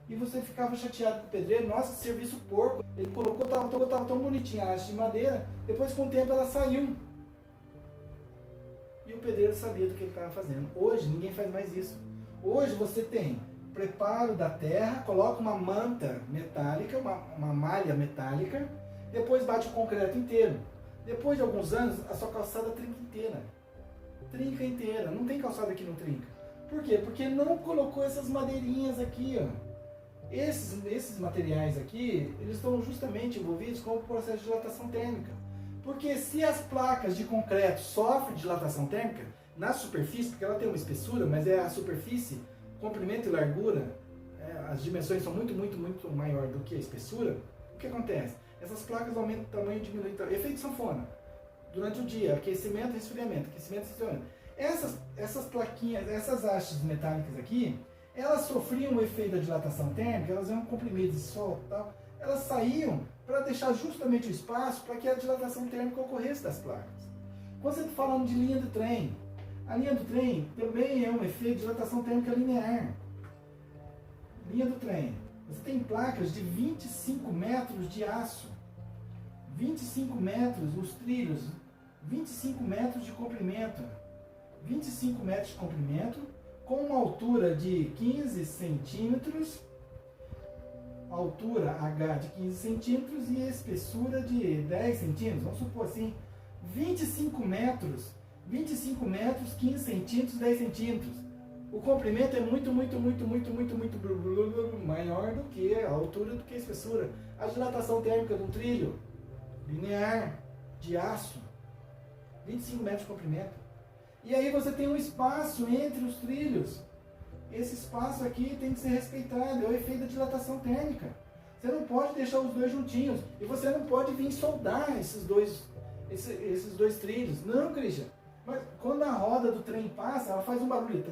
E você ficava chateado com o pedreiro, nossa, serviço porco. Ele colocou, tava tão bonitinha a haste de madeira, depois com o tempo ela saiu. E o pedreiro sabia do que ele estava fazendo. Hoje ninguém faz mais isso. Hoje você tem preparo da terra, coloca uma manta metálica, uma malha metálica, depois bate o concreto inteiro. Depois de alguns anos, a sua calçada trinca inteira. Trinca inteira. Não tem calçada que não trinca. Por quê? Porque não colocou essas madeirinhas aqui, ó. Esses materiais aqui, eles estão justamente envolvidos com o processo de dilatação térmica. Porque se as placas de concreto sofrem dilatação térmica na superfície, porque ela tem uma espessura, mas é a superfície, comprimento e largura, as dimensões são muito maior do que a espessura, o que acontece? Essas placas aumentam o tamanho e diminuem o tamanho. Efeito sanfona. Durante o dia, aquecimento e resfriamento, aquecimento e resfriamento. Essas plaquinhas, essas hastes metálicas aqui, elas sofriam o efeito da dilatação térmica, elas eram comprimidas de sol e tal, elas saíam para deixar justamente o espaço para que a dilatação térmica ocorresse das placas. Quando você está falando de linha do trem, a linha do trem também é um efeito de dilatação térmica linear. Linha do trem. Você tem placas de 25 metros de aço, 25 metros os trilhos, 25 metros de comprimento, 25 metros de comprimento, com uma altura de 15 centímetros, altura H de 15 centímetros e espessura de 10 centímetros, vamos supor assim, 25 metros, 15 centímetros, 10 centímetros. O comprimento é muito maior do que a altura, do que a espessura. A dilatação térmica de um trilho linear de aço, 25 metros de comprimento. E aí você tem um espaço entre os trilhos. Esse espaço aqui tem que ser respeitado, é o efeito da dilatação térmica. Você não pode deixar os dois juntinhos. E você não pode vir soldar esses dois trilhos. Não, Christian. Mas quando a roda do trem passa, ela faz um barulho.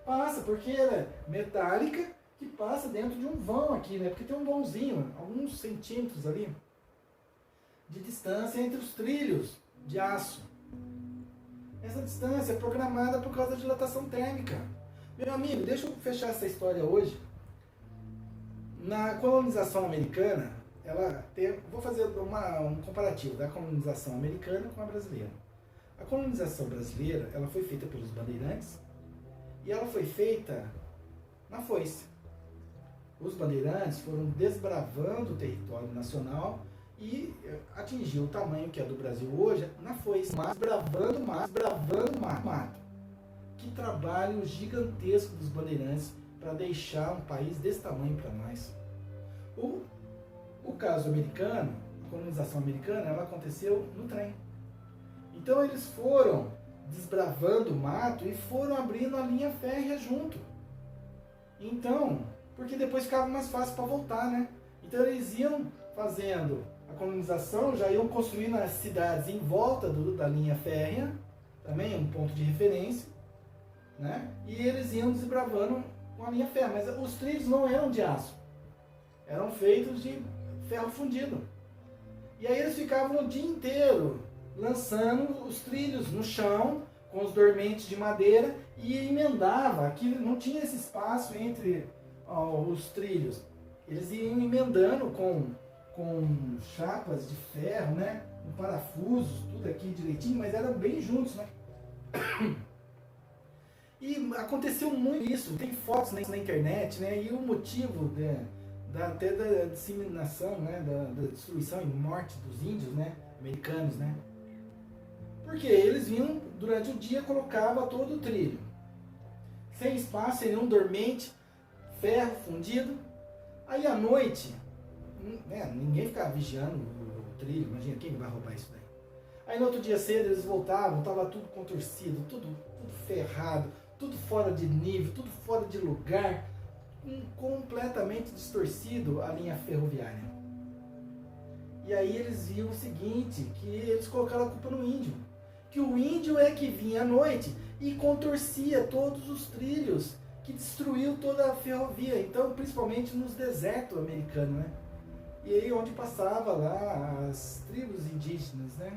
Passa, porque ela é metálica que passa dentro de um vão aqui, né? Porque tem um vãozinho, alguns centímetros ali, de distância entre os trilhos de aço. Essa distância é programada por causa da dilatação térmica. Meu amigo, deixa eu fechar essa história hoje. Na colonização americana, vou fazer um comparativo da colonização americana com a brasileira. A colonização brasileira, ela foi feita pelos bandeirantes e ela foi feita na foice. Os bandeirantes foram desbravando o território nacional e atingiu o tamanho que é do Brasil hoje na foice, mas bravando mato. Que trabalho gigantesco dos bandeirantes para deixar um país desse tamanho para nós. O caso americano, a colonização americana, ela aconteceu no trem. Então eles foram desbravando o mato e foram abrindo a linha férrea junto. Então, porque depois ficava mais fácil para voltar, né? Então eles iam fazendo a colonização, já iam construindo as cidades em volta da linha férrea, também um ponto de referência, né? E eles iam desbravando com a linha férrea, mas os trilhos não eram de aço, eram feitos de ferro fundido. E aí eles ficavam o dia inteiro lançando os trilhos no chão, com os dormentes de madeira, e emendava, aqui não tinha esse espaço entre os trilhos. Eles iam emendando com chapas de ferro, né? Com parafusos, tudo aqui direitinho, mas eram bem juntos, né? E aconteceu muito isso, tem fotos na internet, né? E o motivo até da disseminação, né? Da destruição e morte dos índios, né? Americanos, né? Porque eles vinham durante o dia, colocava todo o trilho, sem espaço, sem nenhum dormente, ferro fundido. Aí à noite, né, ninguém ficava vigiando o trilho, imagina quem vai roubar isso daí. Aí no outro dia cedo eles voltavam, estava tudo contorcido, tudo ferrado, tudo fora de nível, tudo fora de lugar, completamente distorcido a linha ferroviária. E aí eles viam o seguinte, que eles colocaram a culpa no índio. Que o índio é que vinha à noite e contorcia todos os trilhos, que destruiu toda a ferrovia, então principalmente nos desertos americanos, né? E aí onde passava lá as tribos indígenas, né?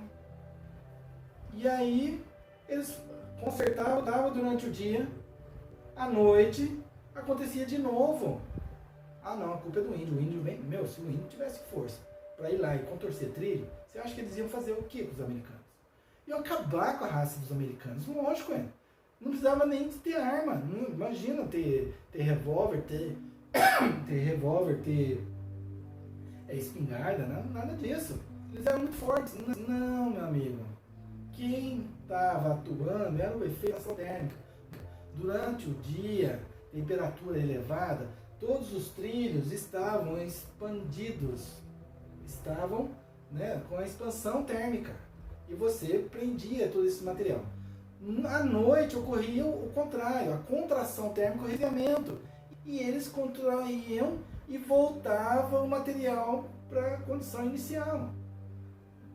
E aí eles consertavam durante o dia, à noite acontecia de novo. Ah não, a culpa é do índio, o índio vem, se o índio tivesse força para ir lá e contorcer trilho, você acha que eles iam fazer o que com os americanos? Iam acabar com a raça dos americanos, lógico, é. Não precisava nem de ter arma. Não, imagina ter revólver, ter espingarda, nada disso. Eles eram muito fortes. Não, meu amigo. Quem estava atuando era o efeito da ação térmica. Durante o dia, temperatura elevada, todos os trilhos estavam expandidos. Estavam, né, com a expansão térmica. E você prendia todo esse material. À noite ocorria o contrário, a contração térmica, o resfriamento. E eles contraíam e voltava o material para a condição inicial.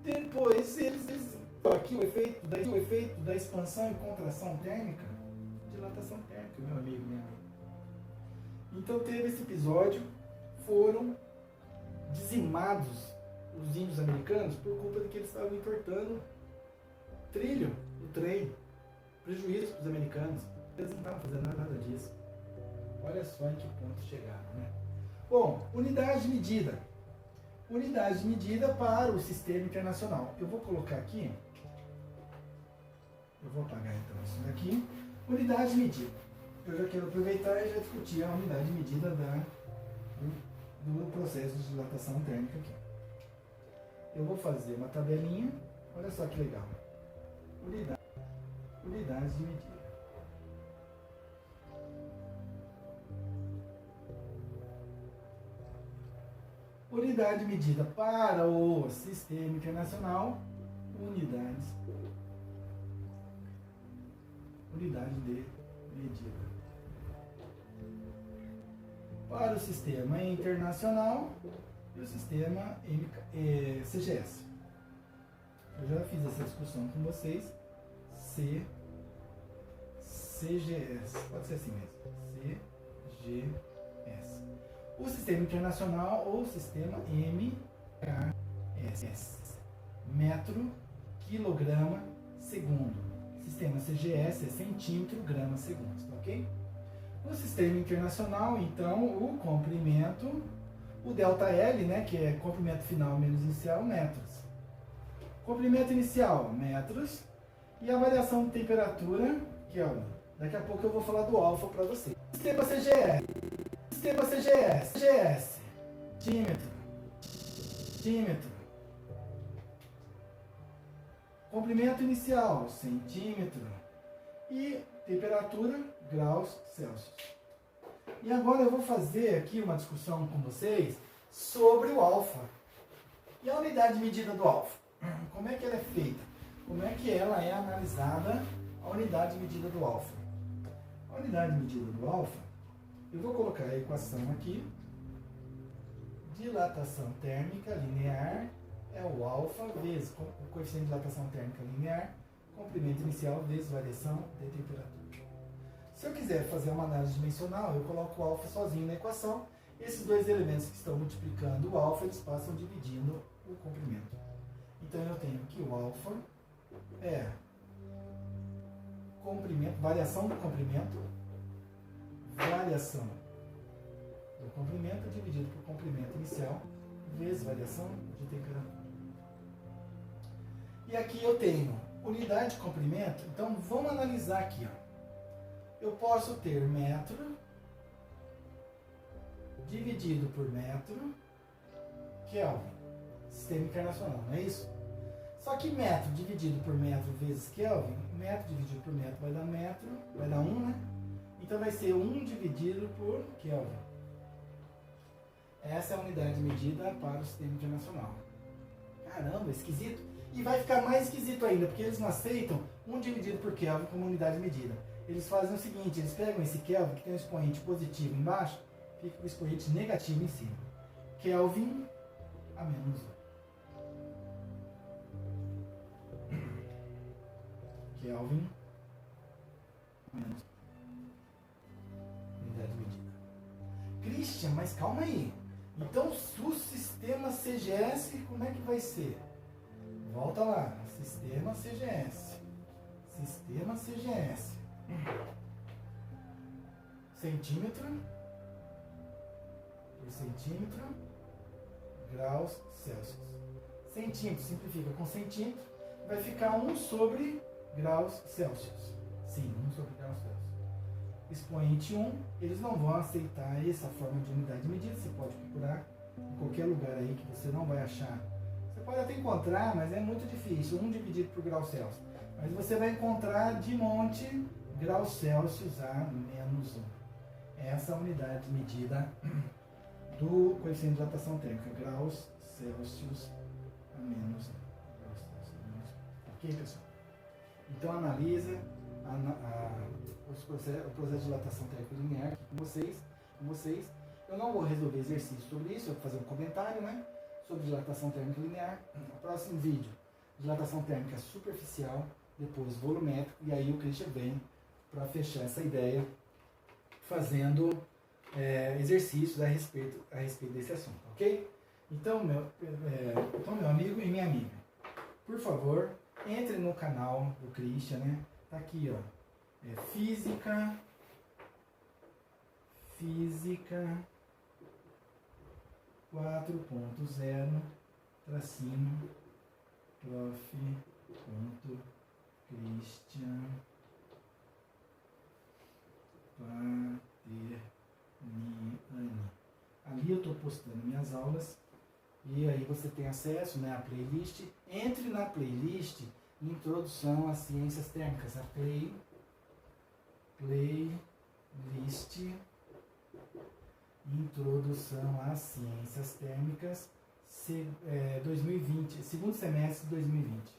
Depois aqui o efeito da expansão e contração térmica, dilatação térmica, meu amigo, minha amiga. Então teve esse episódio, foram dizimados os índios americanos por culpa de que eles estavam entortando trilho, o trem, prejuízo para os americanos. Eles não estavam fazendo nada disso. Olha só em que ponto chegaram, né? Bom, unidade de medida. Unidade de medida para o sistema internacional. Eu vou colocar aqui, eu vou apagar então isso daqui. Unidade de medida. Eu já quero aproveitar e já discutir a unidade de medida do processo de dilatação térmica aqui. Eu vou fazer uma tabelinha, olha só que legal. Unidades de medida. Unidade de medida para o sistema internacional, unidade de medida. Para o sistema internacional e o sistema CGS. Eu já fiz essa discussão com vocês. CGS, pode ser assim mesmo. CGS. O sistema internacional ou sistema MKS. Metro, quilograma, segundo. Sistema CGS é centímetro, grama, segundo, tá ok? No sistema internacional, então, o comprimento, o ΔL, né, que é comprimento final menos inicial, metros. Comprimento inicial, metros. E a variação de temperatura, que daqui a pouco eu vou falar do alfa para vocês. Sistema CGS. Sistema CGS, centímetro. Comprimento inicial, centímetro. E temperatura, graus Celsius. E agora eu vou fazer aqui uma discussão com vocês sobre o alfa. E a unidade de medida do alfa? Como é que ela é feita? Como é que ela é analisada, a unidade de medida do alfa? A unidade de medida do alfa, eu vou colocar a equação aqui. Dilatação térmica linear é o alfa vezes o coeficiente de dilatação térmica linear, comprimento inicial vezes variação de temperatura. Se eu quiser fazer uma análise dimensional, eu coloco o alfa sozinho na equação. Esses dois elementos que estão multiplicando o alfa, eles passam dividindo o comprimento. Então eu tenho que o alfa é comprimento, variação do comprimento dividido por comprimento inicial vezes variação de temperatura. E aqui eu tenho unidade de comprimento, então vamos analisar aqui. Eu posso ter metro dividido por metro Kelvin, sistema internacional, não é isso? Só que metro dividido por metro vezes Kelvin, metro dividido por metro vai dar 1, né? Então vai ser 1 dividido por Kelvin. Essa é a unidade de medida para o sistema internacional. Caramba, esquisito. E vai ficar mais esquisito ainda, porque eles não aceitam 1 dividido por Kelvin como unidade de medida. Eles fazem o seguinte, eles pegam esse Kelvin, que tem um expoente positivo embaixo, fica o expoente negativo em cima. Kelvin a menos 1. Kelvin a menos 1. Unidade de medida. Christian, mas calma aí. Então, o sistema CGS, como é que vai ser? Volta lá. Sistema CGS. Sistema CGS. Centímetro por centímetro, graus Celsius. Centímetro simplifica com centímetro, vai ficar 1 sobre graus Celsius. Sim, 1 sobre graus Celsius. Expoente 1, eles não vão aceitar essa forma de unidade de medida. Você pode procurar em qualquer lugar aí que você não vai achar. Você pode até encontrar, mas é muito difícil. 1 dividido por graus Celsius. Mas você vai encontrar de monte graus Celsius a menos 1. Essa é a unidade de medida do coeficiente de dilatação térmica. Graus Celsius a menos 1. Ok, pessoal? Então analisa o processo de dilatação térmica linear aqui com vocês. Eu não vou resolver exercício sobre isso, eu vou fazer um comentário, né, sobre dilatação térmica linear. No próximo vídeo, dilatação térmica superficial, depois volumétrico, e aí o Christian vem para fechar essa ideia, fazendo exercícios a respeito desse assunto, ok? Então, meu amigo e minha amiga, por favor, entre no canal do Christian, né? Tá aqui, ó. Física 4.0 tracinho prof. Christian Paterniani. Ali eu estou postando minhas aulas e aí você tem acesso, né, à playlist. Entre na playlist Introdução às Ciências Térmicas, a playlist Introdução às Ciências Térmicas 2020, segundo semestre de 2020.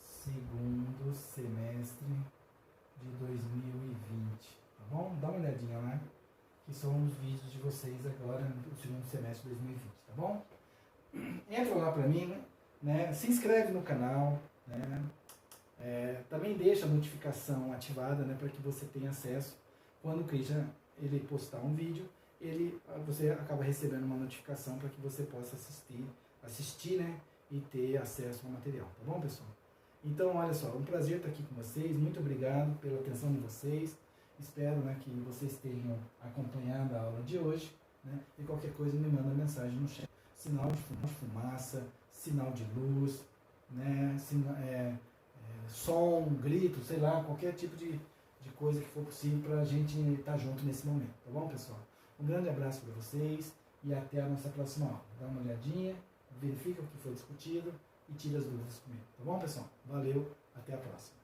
Segundo semestre de 2020, tá bom? Dá uma olhadinha lá, que são os vídeos de vocês agora no segundo semestre de 2020, tá bom? Entra lá pra mim, né? Se inscreve no canal, né? Também deixa a notificação ativada, né, para que você tenha acesso. Quando o Christian ele postar um vídeo, você acaba recebendo uma notificação para que você possa assistir, né, e ter acesso ao material, tá bom, pessoal? Então, olha só, um prazer estar aqui com vocês, muito obrigado pela atenção de vocês, espero, né, que vocês tenham acompanhado a aula de hoje, né, e qualquer coisa me manda mensagem no chat. Sinal de fumaça, sinal de luz, né, som, grito, sei lá, qualquer tipo de coisa que for possível para a gente estar junto nesse momento, tá bom, pessoal? Um grande abraço para vocês e até a nossa próxima aula. Dá uma olhadinha, verifica o que foi discutido e tira as dúvidas comigo, tá bom, pessoal? Valeu, até a próxima.